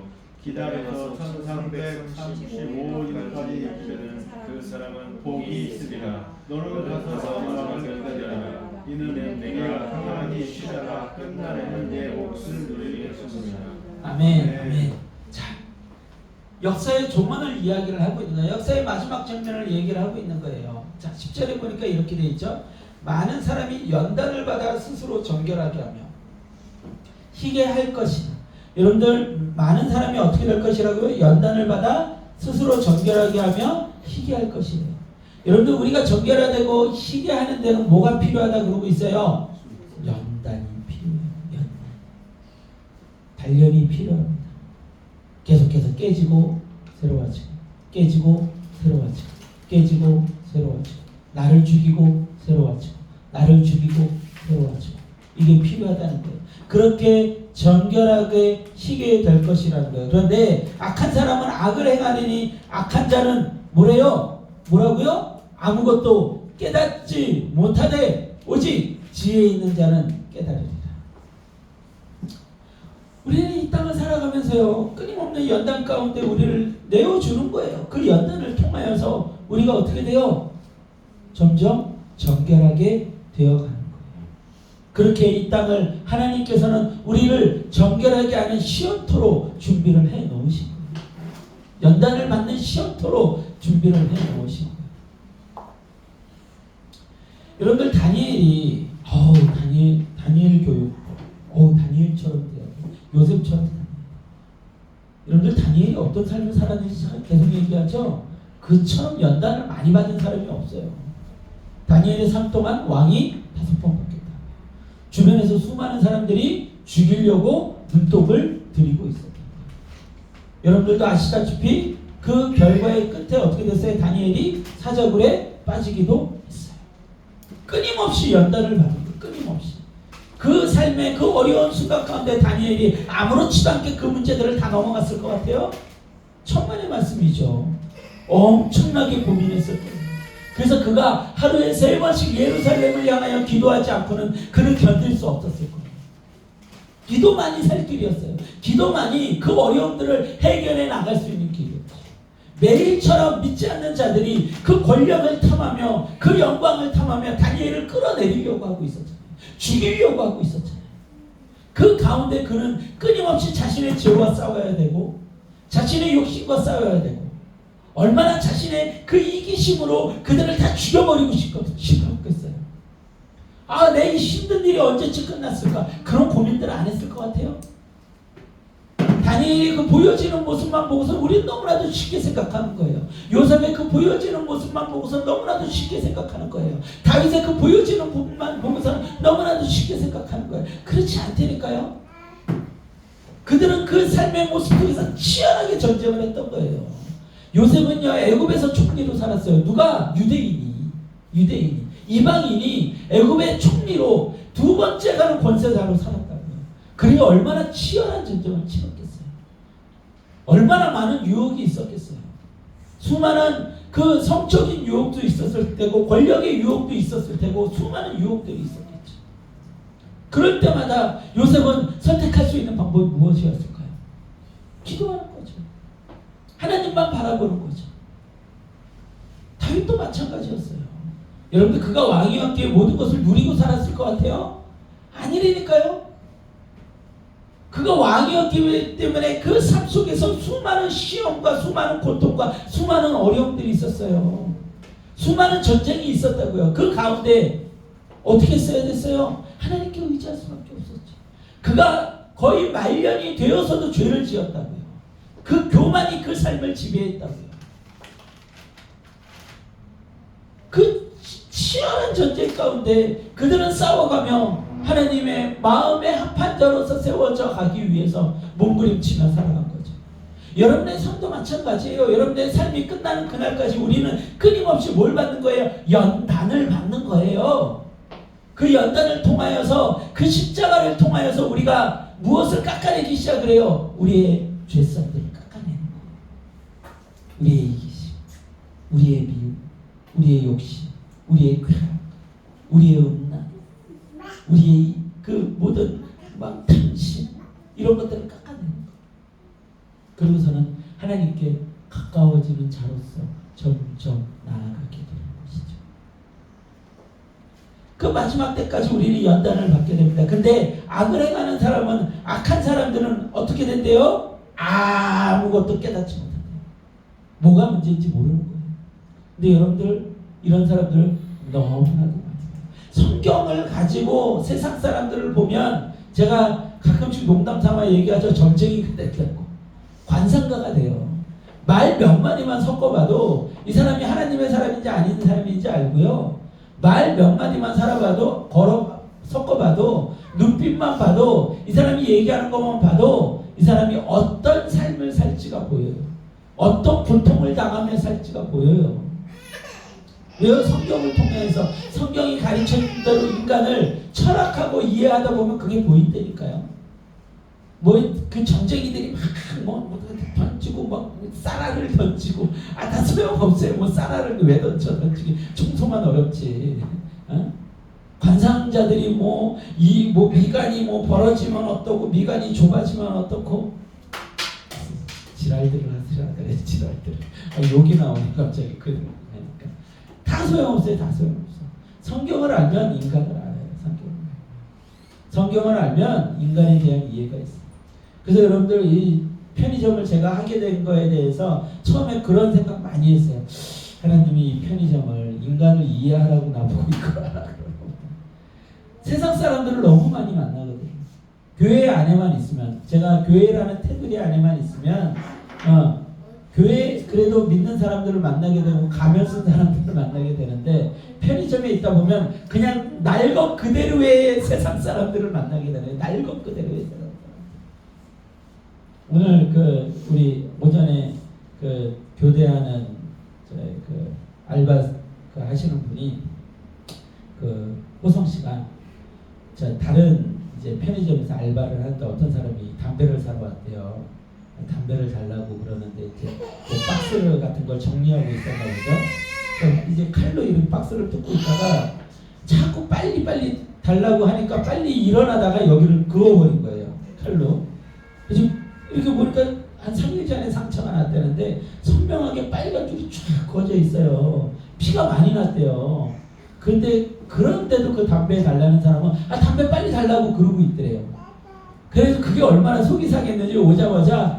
기다려서 1335일까지 이르는 그 사람은 복이 있으리라. 너는 가서 마지막을 기다리라. 이는 내가 평안히 쉬다가 끝날에는 내 몫을 누리게 하셨느니라. 아멘. 아멘. 자, 역사의 종언을 이야기를 하고 있는 거예요. 역사의 마지막 장면을 얘기를 하고 있는 거예요. 자, 10절에 보니까 이렇게 돼 있죠. 많은 사람이 연단을 받아 스스로 정결하게 하며 희게 할 것이다. 여러분들 많은 사람이 어떻게 될 것이라고요? 연단을 받아 스스로 정결하게 하며 희게 할 것이에요. 여러분들 우리가 정결화되고 희게 하는 데는 뭐가 필요하다 그러고 있어요? 연단이 필요해요. 연단. 단련이 필요합니다. 계속해서 깨지고 새로워지고 깨지고 새로워지고 깨지고 새로워지고 나를 죽이고 새로워지고 나를 죽이고 새로워지고 이게 필요하다는 거예요. 그렇게 정결하게 희게 될 것이라는 거예요. 그런데 악한 사람은 악을 행하느니 악한 자는 뭐래요? 뭐라고요? 아무것도 깨닫지 못하되 오직 지혜 있는 자는 깨달으리라. 우리는 이 땅을 살아가면서요 끊임없는 연단 가운데 우리를 내어주는 거예요. 그 연단을 통하여서 우리가 어떻게 돼요? 점점 정결하게 되어가는 거예요. 그렇게 이 땅을 하나님께서는 우리를 정결하게 하는 시험토로 준비를 해 놓으신 거예요. 연단을 받는 시험토로 준비를 해 놓으신 거예요. 여러분들 다니엘이 다니엘 교육 다니엘처럼 돼요. 요셉처럼 돼요. 여러분들 다니엘이 어떤 삶을 살았는지 계속 얘기하죠. 그처럼 연단을 많이 받은 사람이 없어요. 다니엘의 삶 동안 왕이 5번 바뀌었다. 주변에서 수많은 사람들이 죽이려고 눈독을 들이고 있었다. 여러분들도 아시다시피 그 결과의 끝에 어떻게 됐어요? 다니엘이 사자굴에 빠지기도 했어요. 끊임없이 연단을 받은 거예요. 끊임없이. 그 삶의 그 어려운 순간 가운데 다니엘이 아무렇지도 않게 그 문제들을 다 넘어갔을 것 같아요? 천만의 말씀이죠. 엄청나게 고민했을 거예요. 그래서 그가 하루에 3번씩 예루살렘을 향하여 기도하지 않고는 그는 견딜 수 없었을 거예요. 기도만이 살 길이었어요. 기도만이 그 어려움들을 해결해 나갈 수 있는 길이었어요. 매일처럼 믿지 않는 자들이 그 권력을 탐하며 그 영광을 탐하며 다니엘을 끌어내리려고 하고 있었잖아요. 죽이려고 하고 있었잖아요. 그 가운데 그는 끊임없이 자신의 죄와 싸워야 되고 자신의 욕심과 싸워야 되고 얼마나 자신의 그 이기심으로 그들을 다 죽여버리고 싶었겠어요. 아, 내 힘든 일이 언제쯤 끝났을까? 그런 고민들 안 했을 것 같아요. 다니엘이 그 보여지는 모습만 보고서 우리는 너무나도 쉽게 생각하는 거예요. 요셉의 그 보여지는 모습만 보고서 너무나도 쉽게 생각하는 거예요. 다윗의 그 보여지는 부분만 보고서 너무나도 쉽게 생각하는 거예요. 그렇지 않다니까요. 그들은 그 삶의 모습 속에서 치열하게 전쟁을 했던 거예요. 요셉은요, 애굽에서 총리로 살았어요. 누가? 유대인이 이방인이 애굽의 총리로 두 번째 가는 권세자로 살았다고요. 그리고 얼마나 치열한 전쟁을 치렀겠어요. 얼마나 많은 유혹이 있었겠어요. 수많은 그 성적인 유혹도 있었을 테고 권력의 유혹도 있었을 테고 수많은 유혹들이 있었겠죠. 그럴 때마다 요셉은 선택할 수 있는 방법이 무엇이었을까요? 기도하는 거죠. 하나님만 바라보는 거죠. 다윗도 마찬가지였어요. 여러분들 그가 왕이었기에 모든 것을 누리고 살았을 것 같아요? 아니라니까요. 그가 왕이었기 때문에 그 삶 속에서 수많은 시험과 수많은 고통과 수많은 어려움들이 있었어요. 수많은 전쟁이 있었다고요. 그 가운데 어떻게 써야 됐어요? 하나님께 의지할 수밖에 없었죠. 그가 거의 말년이 되어서도 죄를 지었다고요. 그 교만이 그 삶을 지배했다고요. 그 치열한 전쟁 가운데 그들은 싸워가며 하나님의 마음의 합한 자로서 세워져 가기 위해서 몸부림치며 살아간 거죠. 여러분의 삶도 마찬가지예요. 여러분의 삶이 끝나는 그날까지 우리는 끊임없이 뭘 받는 거예요? 연단을 받는 거예요. 그 연단을 통하여서 그 십자가를 통하여서 우리가 무엇을 깎아내기 시작을 해요? 우리의 죄성들을 깎아내는 거예요. 우리의 이기심, 우리의 미움, 우리의 욕심, 우리의 쾌락, 우리의 음란, 우리의 그 모든 막 탐심 이런 것들을 깎아내는 거예요. 그러고서는 하나님께 가까워지는 자로서 점점 나아가게 되는 것이죠. 그 마지막 때까지 우리는 연단을 받게 됩니다. 근데 악을 행하는 사람은, 악한 사람들은 어떻게 된대요? 아무것도 깨닫지 못한대요. 뭐가 문제인지 모르는 거예요. 근데 여러분들 이런 사람들 너무나도 많아요. 성경을 가지고 세상 사람들을 보면 제가 가끔씩 농담 삼아 얘기하죠. 점쟁이 됐다고. 관상가가 돼요. 말 몇 마디만 섞어봐도 이 사람이 하나님의 사람인지 아닌 사람인지 알고요. 말 몇 마디만 섞어봐도 눈빛만 봐도 이 사람이 얘기하는 것만 봐도 이 사람이 어떤 삶을 살지가 보여요. 어떤 고통을 당하며 살지가 보여요. 왜요? 성경을 통해서 성경이 가르쳐준 대로 인간을 철학하고 이해하다 보면 그게 보인다니까요. 그 정쟁이들이 막 던지고 막 쌀알을 던지고 다 소용없어요. 쌀알을 왜 던지기 청소만 어렵지. 어? 관상자들이 미간이 벌어지면 어떻고 미간이 좁아지면 어떻고 지랄들을 하시라 그래. 지랄들. 욕이 나오네 갑자기. 그러니까 다 소용없어요. 다 소용없어. 성경을 알면 인간을 알아요. 성경을 알면 인간에 대한 이해가 있어요. 그래서 여러분들 이 편의점을 제가 하게 된 거에 대해서 처음에 그런 생각 많이 했어요. 하나님이 이 편의점을 인간을 이해하라고 나보고 있구나. 세상 사람들을 너무 많이 만나거든요. 교회 안에만 있으면, 제가 교회라는 테두리 안에만 있으면 교회 그래도 믿는 사람들을 만나게 되고 가면 쓴 사람들을 만나게 되는데 편의점에 있다 보면 그냥 날 것 그대로의 세상 사람들을 만나게 되네요. 날 것 그대로의 세상 사람들. 오늘 우리 오전에 교대하는 알바 하시는 분이 호성 씨가 다른 이제 편의점에서 알바를 하는데 어떤 사람이 담배를 사러 왔대요. 담배를 달라고 그러는데 이제 박스 같은 걸 정리하고 있었나 보죠. 이제 칼로 이렇게 박스를 뜯고 있다가 자꾸 빨리 달라고 하니까 빨리 일어나다가 여기를 그어버린 거예요. 칼로. 그래서 이렇게 보니까 한 3일 전에 상처가 났다는데 선명하게 빨간 줄이 쫙 그어져 있어요. 피가 많이 났대요. 근데 그런데도 그 담배 달라는 사람은 담배 빨리 달라고 그러고 있더래요. 그래서 그게 얼마나 속이 상했는지 오자마자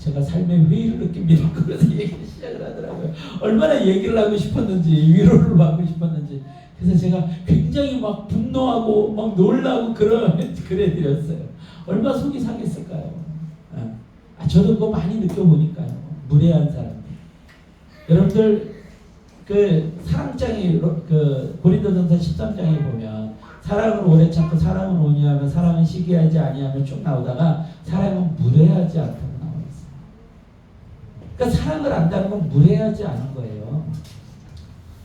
제가 삶의 회의를 느낍니다. 그래서 얘기를 시작을 하더라고요. 얼마나 얘기를 하고 싶었는지, 위로를 받고 싶었는지. 그래서 제가 굉장히 막 분노하고 막 놀라고 그래 드렸어요. 얼마 속이 상했을까요? 저도 그거 많이 느껴보니까요. 무례한 사람들. 여러분들 그 사랑장에 그 고린도전서 13장에 보면 사랑은 오래 참고 사랑은 온유하며 사랑은 시기하지 아니하며 쭉 나오다가 사랑은 무례하지 않다고 나와 있어요. 그러니까 사랑을 안다는 건 무례하지 않은 거예요.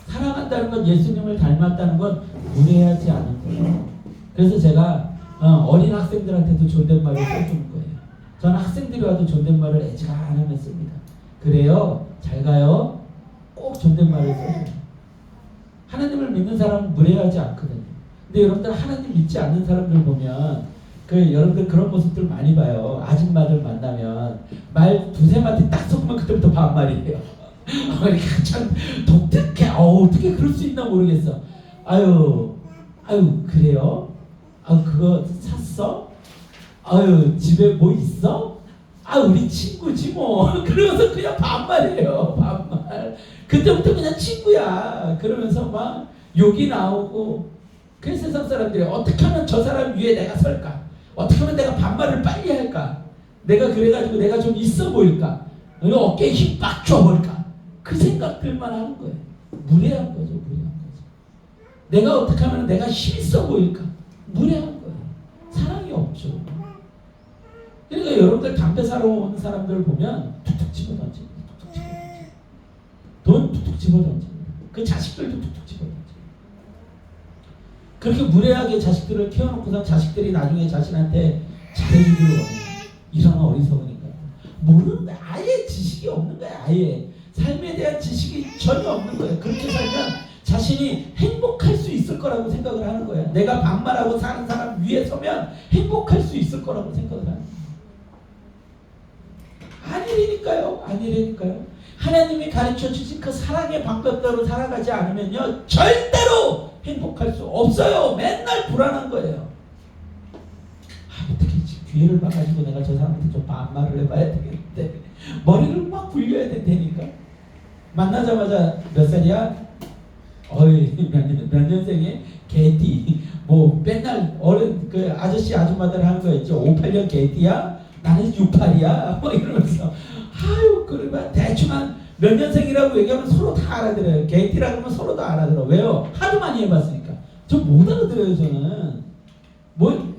사랑한다는 건 예수님을 닮았다는 건 무례하지 않은 거예요. 그래서 제가 어린 학생들한테도 존댓말을 써주는 거예요. 저는 학생들이 와도 존댓말을 애지간하면 씁니다. 그래요, 잘 가요, 꼭 존댓말을 써줘요. 하나님을 믿는 사람은 무례하지 않거든요. 근데 여러분들 하나님 믿지 않는 사람들 보면 여러분들 그런 모습들 많이 봐요. 아줌마들 만나면 말 두세 마디 딱 섞으면 그때부터 반말이에요. 그러니까 참 독특해. 어떻게 그럴 수 있나 모르겠어. 아유 그래요? 그거 샀어? 집에 뭐 있어? 우리 친구지 뭐. 그러면서 그냥 반말이에요. 반말. 그때부터 그냥 친구야. 그러면서 막 욕이 나오고. 그래서 세상 사람들이 어떻게 하면 저 사람 위에 내가 설까? 어떻게 하면 내가 반말을 빨리 할까? 내가 그래가지고 내가 좀 있어 보일까? 어깨에 힘 빡 줘볼까? 그 생각들만 하는 거예요. 무례한 거죠. 무례한 거죠. 내가 어떻게 하면 내가 힘 있어 보일까? 무례한 거예요. 사랑이 없죠. 그러니까 여러분들 담배 사러 오는 사람들을 보면 툭툭 집어던집니다. 툭툭 집어던집니다. 돈 툭툭 집어던집니다. 그 자식들도 툭툭 집어던집니다. 그렇게 무례하게 자식들을 키워놓고서 자식들이 나중에 자신한테 잘해주기를 원해요. 이런 어리석으니까. 모르는데 아예 지식이 없는 거야. 아예 삶에 대한 지식이 전혀 없는 거예요. 그렇게 살면 자신이 행복할 수 있을 거라고 생각을 하는 거예요. 내가 반말하고 사는 사람 위에 서면 행복할 수 있을 거라고 생각을 하는 거예요. 아니라니까요. 하나님이 가르쳐 주신 그 사랑의 방법대로 살아가지 않으면요, 절대로 행복할 수 없어요. 맨날 불안한 거예요. 어떻게 기회를 봐가지고 내가 저 사람한테 좀 반말을 해봐야 되겠는데 머리를 막 굴려야 된다니까. 만나자마자 몇 살이야? 몇 년생에? 개띠. 뭐 맨날 어른 그 아저씨 아줌마들 하는 거 있죠. 58년 개띠야? 나는 68이야. 뭐 이러면서 그러면 대충 한 몇 년생이라고 얘기하면 서로 다 알아들어요. 개띠라고 하면 서로 다 알아들어. 왜요? 하도 많이 해봤으니까. 저 못 알아들어요. 저는. 뭐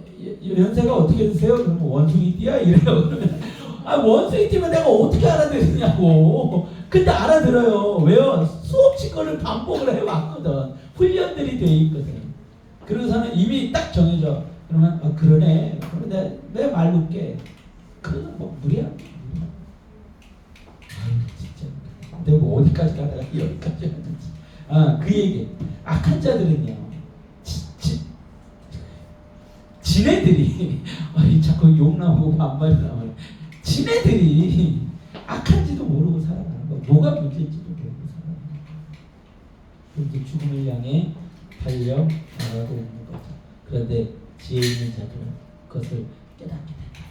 연세가 어떻게 되세요? 그러면 원숭이띠야? 이래요. 그러면 원숭이띠면 내가 어떻게 알아들으냐고. 근데 알아들어요. 왜요? 수없이 거를 반복을 해왔거든. 훈련들이 돼 있거든. 그러고서는 이미 딱 정해져. 그러면 그러네. 그런데 내 말 놓게. 그건 뭐 무리야. 진짜. 내가 뭐 어디까지 가다가 여기까지 갔는지. 그 얘기. 악한 자들은요. 지네들이 자꾸 욕 나오고 반말 나오고 지네들이 악한지도 모르고 살아가는 거야. 뭐가 문제인지도 모르고 살아가는 거야. 그렇게 죽음을 향해 달려나가고 있는 거죠. 그런데 지혜 있는 자들은 그것을 깨닫게 된다.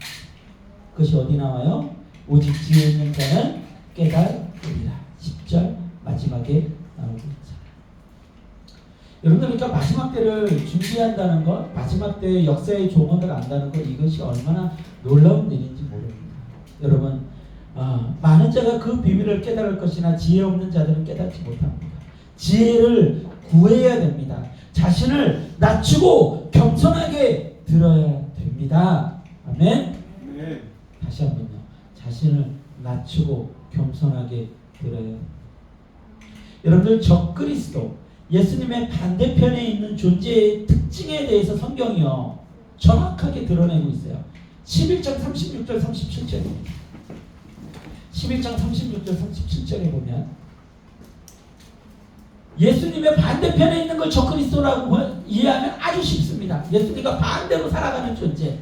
그것이 어디 나와요? 오직 지혜 있는 자는 깨달으리라. 10절 마지막에 나오고 있잖아요. 여러분들 그러니까 마지막 때를 준비한다는 것, 마지막 때의 역사의 종언을 안다는 것, 이것이 얼마나 놀라운 일인지 모릅니다. 여러분, 많은 자가 그 비밀을 깨달을 것이나 지혜 없는 자들은 깨닫지 못합니다. 지혜를 구해야 됩니다. 자신을 낮추고 겸손하게 들어야 됩니다. 아멘. 네. 다시 한번요. 자신을 낮추고 겸손하게 들어야 됩니다. 여러분들 적그리스도, 예수님의 반대편에 있는 존재의 특징에 대해서 성경이요 정확하게 드러내고 있어요. 11장 36절 37절입니다. 11장 36절 37절에 보면 예수님의 반대편에 있는 걸 적그리스도라고 이해하면 아주 쉽습니다. 예수님과 반대로 살아가는 존재,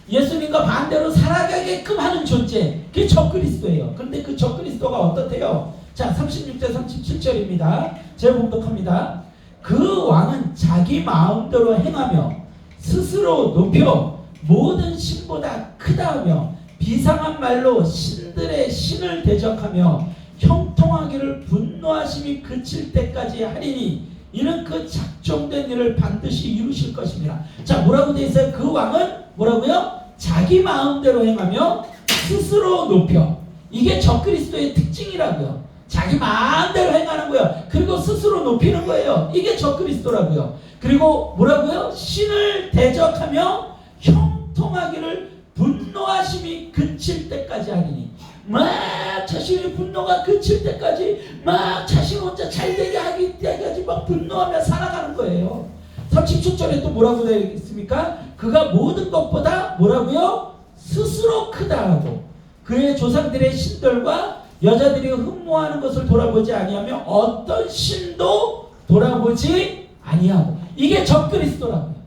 예수님과 반대로 살아가게끔 하는 존재, 그게 적그리스도예요. 그런데 그 적그리스도가 어떻대요? 자, 36절 37절입니다. 제가 봉독합니다. 그 왕은 자기 마음대로 행하며 스스로 높여 모든 신보다 크다 하며 비상한 말로 신들의 신을 대적하며 형통하기를 분노하심이 그칠 때까지 하리니 이는 그 작정된 일을 반드시 이루실 것입니다. 자, 뭐라고 되어 있어요? 그 왕은 뭐라고요? 자기 마음대로 행하며 스스로 높여. 이게 적그리스도의 특징이라고요. 자기 마음대로 행하는 거예요. 그리고 스스로 높이는 거예요. 이게 적그리스도라고요. 그리고 뭐라고요? 신을 대적하며 형통하기를 분노하심이 그칠 때까지 하리니, 막 자신의 분노가 그칠 때까지 막 자신 혼자 잘되게 하기 때까지 막 분노하며 살아가는 거예요. 37절에 또 뭐라고 되어 있습니까? 그가 모든 것보다 뭐라고요? 스스로 크다 하고 그의 조상들의 신들과 여자들이 흠모하는 것을 돌아보지 아니하며 어떤 신도 돌아보지 아니하고. 이게 적그리스도라고요.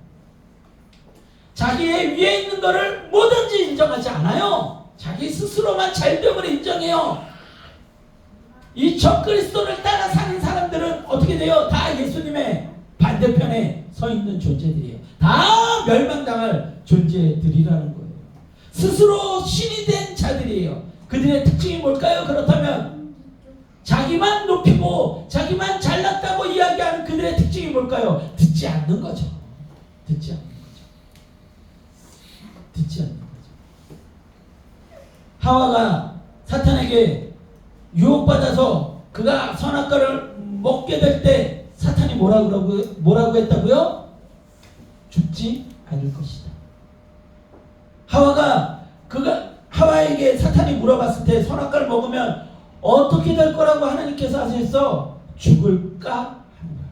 자기의 위에 있는 것을 뭐든지 인정하지 않아요. 자기 스스로만 잘됨을 인정해요. 이 적그리스도를 따라 사는 사람들은 어떻게 돼요? 다 예수님의 반대편에 서 있는 존재들이에요. 다 멸망당할 존재들이라는 거예요. 스스로 신이 된 자들이에요. 그들의 특징이 뭘까요? 그렇다면 자기만 높이고 자기만 잘났다고 이야기하는 그들의 특징이 뭘까요? 듣지 않는 거죠. 듣지 않는 거죠. 듣지 않는 거죠. 하와가 사탄에게 유혹받아서 그가 선악과를 먹게 될 때 사탄이 뭐라고 했다고요? 죽지 않을 것이다. 하와에게 사탄이 물어봤을 때 선악과를 먹으면 어떻게 될 거라고 하나님께서 하셨어? 죽을까 하는 거야.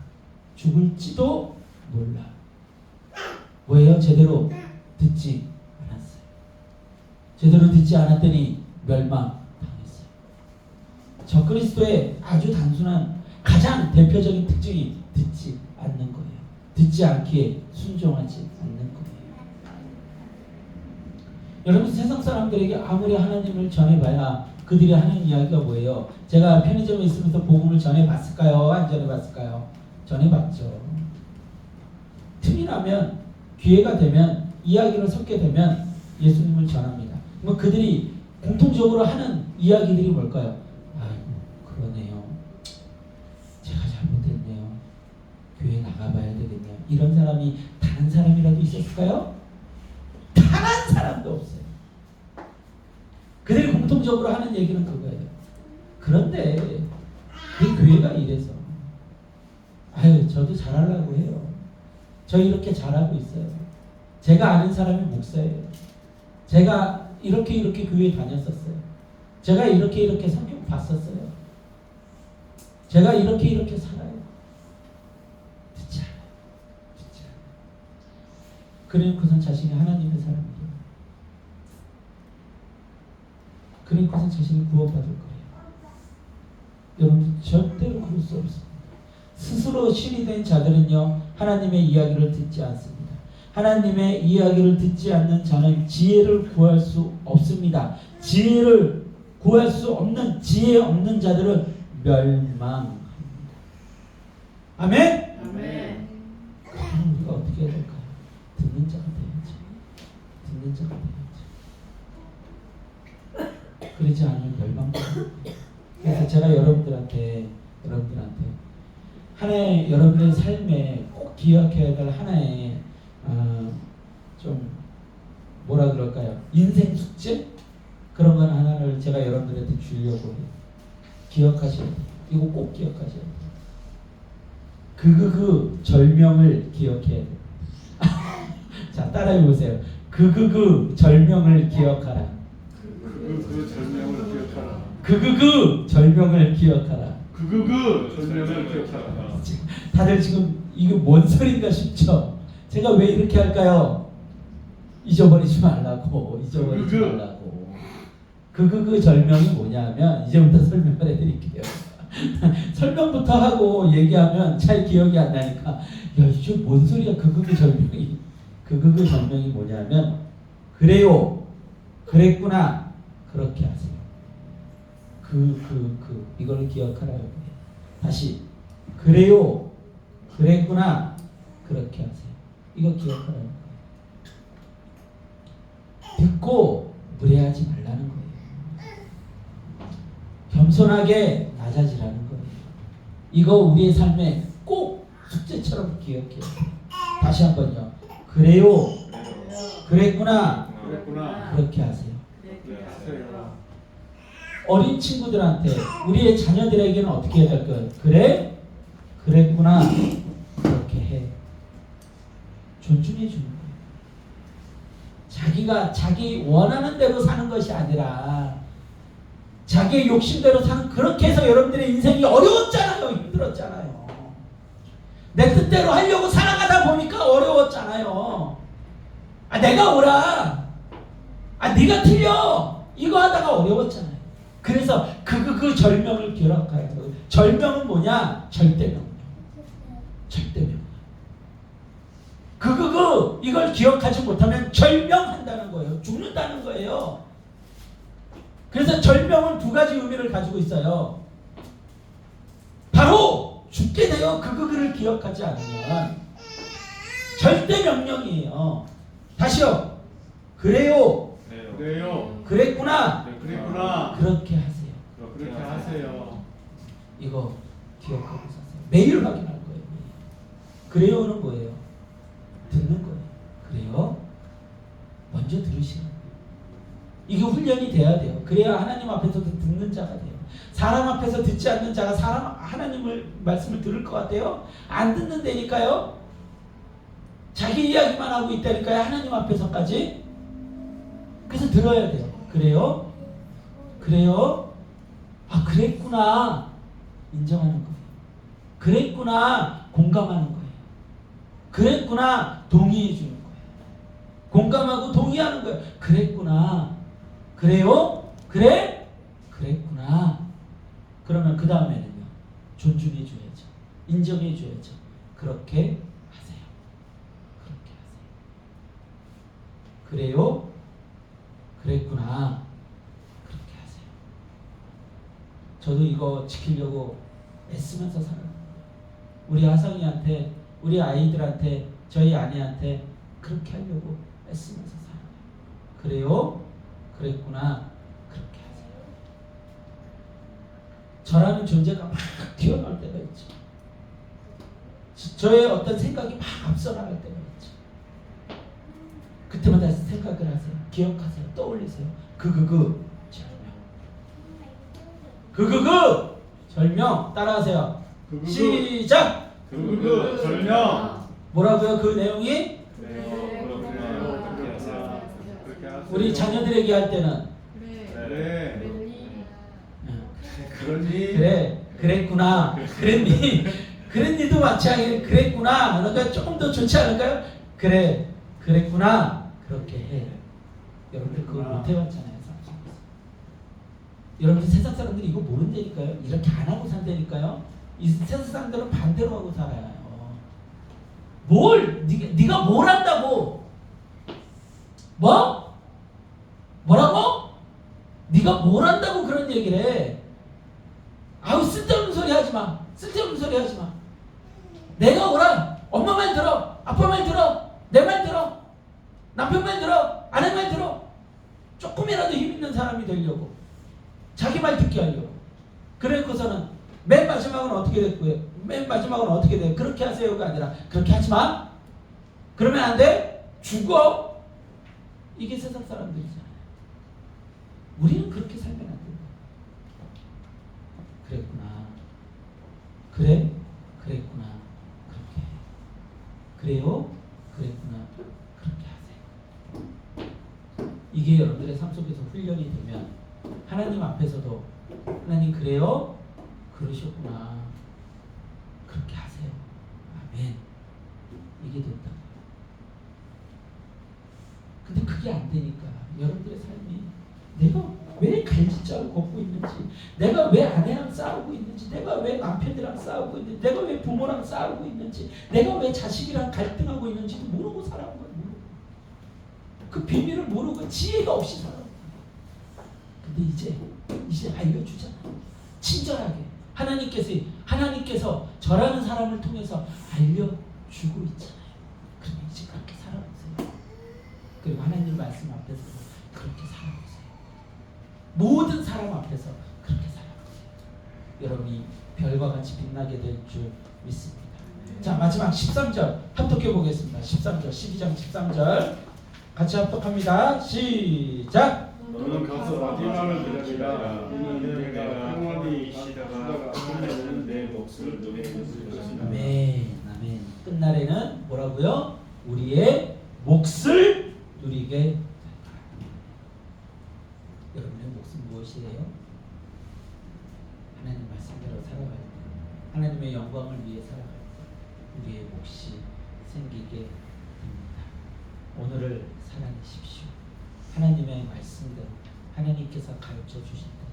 죽을지도 몰라. 왜요? 제대로 듣지 않았어요. 제대로 듣지 않았더니 멸망당했어요. 적그리스도의 아주 단순한 가장 대표적인 특징이 듣지 않는 거예요. 듣지 않기에 순종하지 않는 거예요. 여러분, 세상 사람들에게 아무리 하나님을 전해봐야 그들이 하는 이야기가 뭐예요? 제가 편의점에 있으면서 복음을 전해봤을까요? 안 전해봤을까요? 전해봤죠. 틈이 나면, 기회가 되면, 이야기를 섞게 되면 예수님을 전합니다. 그럼 그들이 공통적으로 하는 이야기들이 뭘까요? 아이고, 그러네요. 제가 잘못했네요. 교회 나가봐야 되겠네요. 이런 사람이 단 한 사람이라도 있었을까요? 단 한 사람도 없어요. 그들이 공통적으로 하는 얘기는 그거예요. 그런데 이 교회가 이래서 아유, 저도 잘하려고 해요. 저 이렇게 잘하고 있어요. 제가 아는 사람이 목사예요. 제가 이렇게 교회 다녔었어요. 제가 이렇게 성경 봤었어요. 제가 이렇게 살아요. 듣지 않아요. 듣지 않아요. 그러니까선 자신이 하나님의 사람이에요. 그러니까선 자신이 구원받을 거예요. 여러분, 절대로 그럴 수 없습니다. 스스로 신이 된 자들은요, 하나님의 이야기를 듣지 않습니다. 하나님의 이야기를 듣지 않는 자는 지혜를 구할 수 없습니다. 지혜를 구할 수 없는, 지혜 없는 자들은 멸망합니다. 아멘? 아멘. 그럼 우리가 어떻게 해야 될까요? 듣는 자가 돼야죠. 듣는 자가 돼야죠. 그러지 않으면 멸망합니다. 그래서 제가 여러분들한테 하나의 여러분의 삶에 꼭 기억해야 될 하나의 좀 뭐라 그럴까요? 인생 숙제? 그런 건 하나를 제가 여러분들한테 주려고 해요. 기억하셔야 돼요. 이거 꼭 기억하셔야 돼요. 그 절명을 기억해야 돼요. 자, 따라해 보세요. 그 절명을 기억하라. 그 절명을 기억하라. 그 절명을 기억하라. 그 절명을 기억하라. 다들 지금 이게 뭔 소린가 싶죠? 제가 왜 이렇게 할까요? 잊어버리지 말라고. 그 절명이 뭐냐면, 이제부터 설명을 해드릴게요. 설명부터 하고 얘기하면 잘 기억이 안 나니까, 야, 이게 뭔 소리야? 그 절명이. 그 절명이 뭐냐면, 그래요, 그랬구나, 그렇게 하세요. 이걸 기억하라고 해요. 다시, 그래요, 그랬구나, 그렇게 하세요. 이거 기억하라는 거예요. 듣고 무례하지 말라는 거예요. 겸손하게 낮아지라는 거예요. 이거 우리의 삶에 꼭 숙제처럼 기억해요. 다시 한번요. 그래요. 그랬구나. 그랬구나. 그렇게 하세요. 하세요. 어린 친구들한테 우리의 자녀들에게는 어떻게 해야 될까요? 그래? 그랬구나. 그렇게 해. 존중해 주는 거예요. 자기가 자기 원하는 대로 사는 것이 아니라 자기의 욕심대로 사는, 그렇게 해서 여러분들의 인생이 어려웠잖아요. 힘들었잖아요. 내 뜻대로 하려고 살아가다 보니까 어려웠잖아요. 아, 내가 오라. 아, 네가 틀려. 이거 하다가 어려웠잖아요. 그래서 그 절명을 기억하는 거예요. 절명은 뭐냐? 절대명. 절대명. 이걸 기억하지 못하면 절명한다는 거예요. 죽는다는 거예요. 그래서 절명은 두 가지 의미를 가지고 있어요. 바로 죽게 되어 그를 기억하지 않으면 절대 명령이에요. 다시요. 그래요. 그래요. 그랬구나. 그랬구나. 그렇게 하세요. 그렇게 하세요. 이거 기억하고 사세요. 매일 확인할 거예요. 그래요는 뭐예요? 듣는 거예요. 그래요? 먼저 들으시는 거예요. 이게 훈련이 돼야 돼요. 그래야 하나님 앞에서도 듣는 자가 돼요. 사람 앞에서 듣지 않는 자가 하나님을 말씀을 들을 것 같아요? 안 듣는다니까요. 자기 이야기만 하고 있다니까요. 하나님 앞에서까지. 그래서 들어야 돼요. 그래요? 그래요? 아, 그랬구나. 인정하는 거예요. 그랬구나. 공감하는 거예요. 그랬구나. 동의해 주는 거예요. 공감하고 동의하는 거예요. 그랬구나. 그래요? 그래? 그랬구나. 그러면 그 다음에는요. 존중해 줘야죠. 인정해 줘야죠. 그렇게 하세요. 그렇게 하세요. 그래요? 그랬구나. 그렇게 하세요. 저도 이거 지키려고 애쓰면서 살아요. 우리 아성이한테, 우리 아이들한테, 저희 아내한테 그렇게 하려고 애쓰면서 살아요. 그래요? 그랬구나. 그렇게 하세요. 저라는 존재가 막 튀어나올 때가 있죠. 저의 어떤 생각이 막 앞서 나갈 때가 있죠. 그때마다 생각을 하세요. 기억하세요. 떠올리세요. 절명. 절명. 따라하세요. 시작. 절명. 뭐라고요? 그 내용이? 우리 자녀들에게 할 때는 그래. 그래, 그랬구나. 그랬니도 마찬가지로 그랬구나. 그러니까 조금 더 좋지 않을까요? 그래, 그랬구나. 그렇게 해. 여러분들 그걸 못 해봤잖아요. 여러분들 세상 사람들이 이거 모른다니까요. 이렇게 안 하고 산다니까요. 이 세상 사람들은 반대로 하고 살아요. 네가 뭘 한다고? 뭐? 뭐라고? 네가 뭘 한다고 그런 얘기를 해? 아우, 쓸데없는 소리 하지 마. 쓸데없는 소리 하지 마. 내가 오라. 엄마 말 들어. 아빠 말 들어. 내 말 들어. 남편 말 들어. 아내 말 들어. 조금이라도 힘 있는 사람이 되려고. 자기 말 듣게 하려고. 그래놓고서는 맨 마지막은 어떻게 됐고요? 맨 마지막은 어떻게 돼요? 그렇게 하세요가 아니라 그렇게 하지 마. 그러면 안 돼. 죽어. 이게 세상 사람들이잖아요. 우리는 그렇게 살면 안 돼요. 그랬구나. 그래? 그랬구나. 그렇게 해. 그래요? 그랬구나. 그렇게 하세요. 이게 여러분들의 삶 속에서 훈련이 되면 하나님 앞에서도 하나님 그래요? 그러셨구나. 그렇게 하세요. 아멘. 이게 된다. 근데 그게 안 되니까 여러분들의 삶이 내가 왜 갈지자를 걷고 있는지, 내가 왜 아내랑 싸우고 있는지, 내가 왜 남편이랑 싸우고 있는지, 내가 왜 부모랑 싸우고 있는지, 내가 왜 자식이랑 갈등하고 있는지도 모르고 살아온 거예요. 그 비밀을 모르고 지혜가 없이 살아온 거예요. 근데 이제 알려주잖아요. 친절하게 하나님께서 저라는 사람을 통해서 알려주고 있잖아요. 그러면 이제 그렇게 살아보세요. 그리고 하나님 말씀 앞에서 그렇게 살아보세요. 모든 사람 앞에서 그렇게 살아보세요. 여러분이 별과 같이 빛나게 될 줄 믿습니다. 자, 마지막 13절 합독해 보겠습니다. 13절, 12장 13절 같이 합독합니다. 시작. 너는 가서 마지막을 기다리라. 이는 내가 평안히 있다가 끝내는 내 몫을 누리게 될 것이다. 아멘, 아멘. 끝날에는 뭐라고요? 우리의 몫을 누리게 될 거라. 여러분의 몫은 무엇이에요? 하나님 말씀대로 살아갈 때, 하나님의 영광을 위해 살아갈 때 우리의 몫이 생기게 됩니다. 오늘을 살아내십시오. 하나님의 말씀대로, 하나님께서 가르쳐 주신 대로,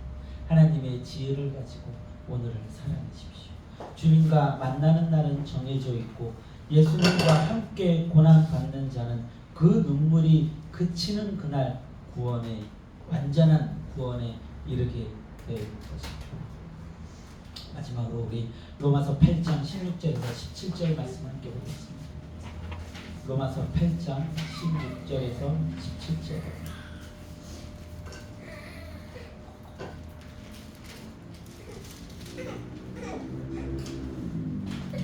하나님의 지혜를 가지고 오늘을 살아내십시오. 주님과 만나는 날은 정해져 있고 예수님과 함께 고난 받는 자는 그 눈물이 그치는 그날 구원에, 완전한 구원에 이르게 될 것입니다. 마지막으로 우리 로마서 8장 16절에서 17절 말씀 함께 보겠습니다. 로마서 8장 16절에서 17절.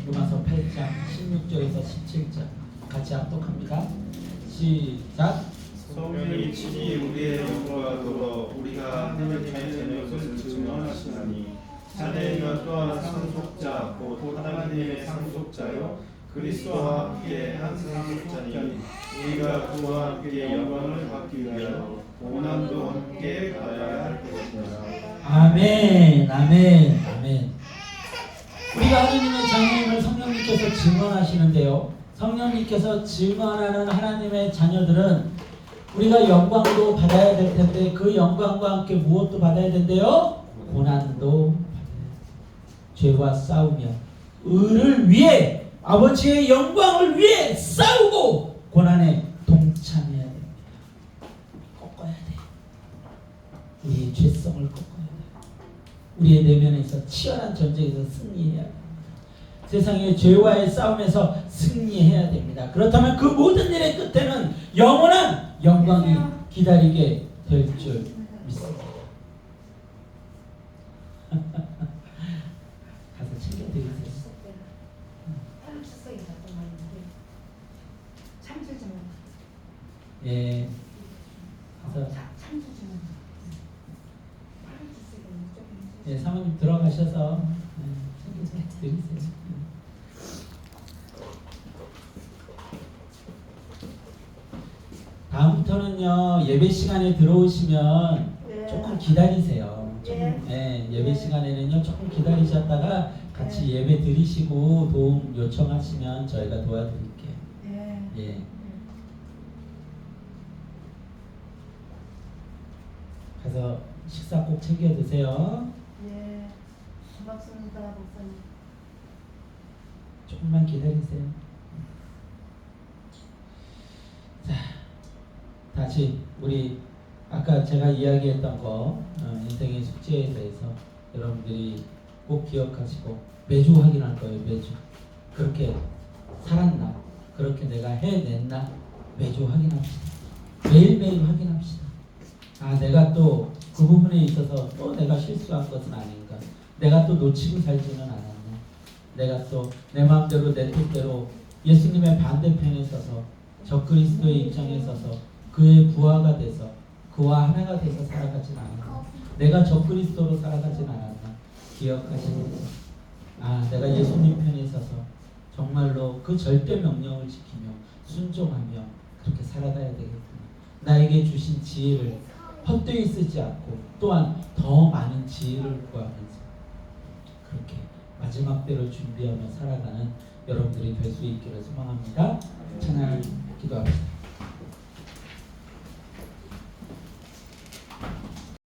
로마서 8장 16절에서 17절 같이 합독합니다. 시작. 성령이 친히 우리의 영과 더불어 우리가 하나님의 자녀인 것을 증언하시나니 자네가 또한 상속자 곧 하나님의 상속자요 그리스도와 함께 한 상속자니 우리가 그와 함께 영광을 받기 위하여 고난도 함께 받아야 할 것이다. 아멘, 아멘, 아멘. 우리가 하나님의 자녀임을 성령님께서 증언하시는데요. 성령님께서 증언하는 하나님의 자녀들은 우리가 영광도 받아야 될 텐데 그 영광과 함께 무엇도 받아야 된대요? 고난도 받아야 돼요. 죄와 싸우며 의를 위해 아버지의 영광을 위해 싸우고 고난에 동참해야 됩니다. 꺾어야 돼. 우리의 죄성을 꺾어야 돼. 우리의 내면에서 치열한 전쟁에서 승리해야 됩니다. 세상의 죄와의 싸움에서 승리해야 됩니다. 그렇다면 그 모든 일의 끝에는 영원한 영광이 기다리게 될 줄 믿습니다. 가서 챙겨드리세요. 예. 가서 예, 사모님 들어가셔서 챙겨드리세요. 다음부터는요 예배 시간에 들어오시면 조금 기다리세요. 예배 시간에는요 조금 기다리셨다가 같이 예배 드리시고 도움 요청하시면 저희가 도와드릴게요. 예. 가서 식사 꼭 챙겨 드세요. 예, 고맙습니다, 목사님. 조금만 기다리세요. 자, 다시 우리 아까 제가 이야기했던 거 인생의 숙제에 대해서 여러분들이 꼭 기억하시고 매주 확인할 거예요. 매주 그렇게 살았나, 그렇게 내가 해냈나 매주 확인합시다. 매일매일 확인합시다. 아, 내가 또 그 부분에 있어서 또 내가 실수한 것은 아닌가, 내가 또 놓치고 살지는 않았나, 내가 또 내 마음대로 내 뜻대로 예수님의 반대편에 서서 적그리스도의 입장에 서서 그의 부하가 돼서 그와 하나가 돼서 살아가진 않았나, 내가 적그리스도로 살아가진 않았나 기억하시면서 아, 내가 예수님 편에 서서 정말로 그 절대 명령을 지키며 순종하며 그렇게 살아가야 되겠구나. 나에게 주신 지혜를 헛되이 쓰지 않고 또한 더 많은 지혜를 구하면서 그렇게 마지막 때를 준비하며 살아가는 여러분들이 될 수 있기를 소망합니다. 찬양을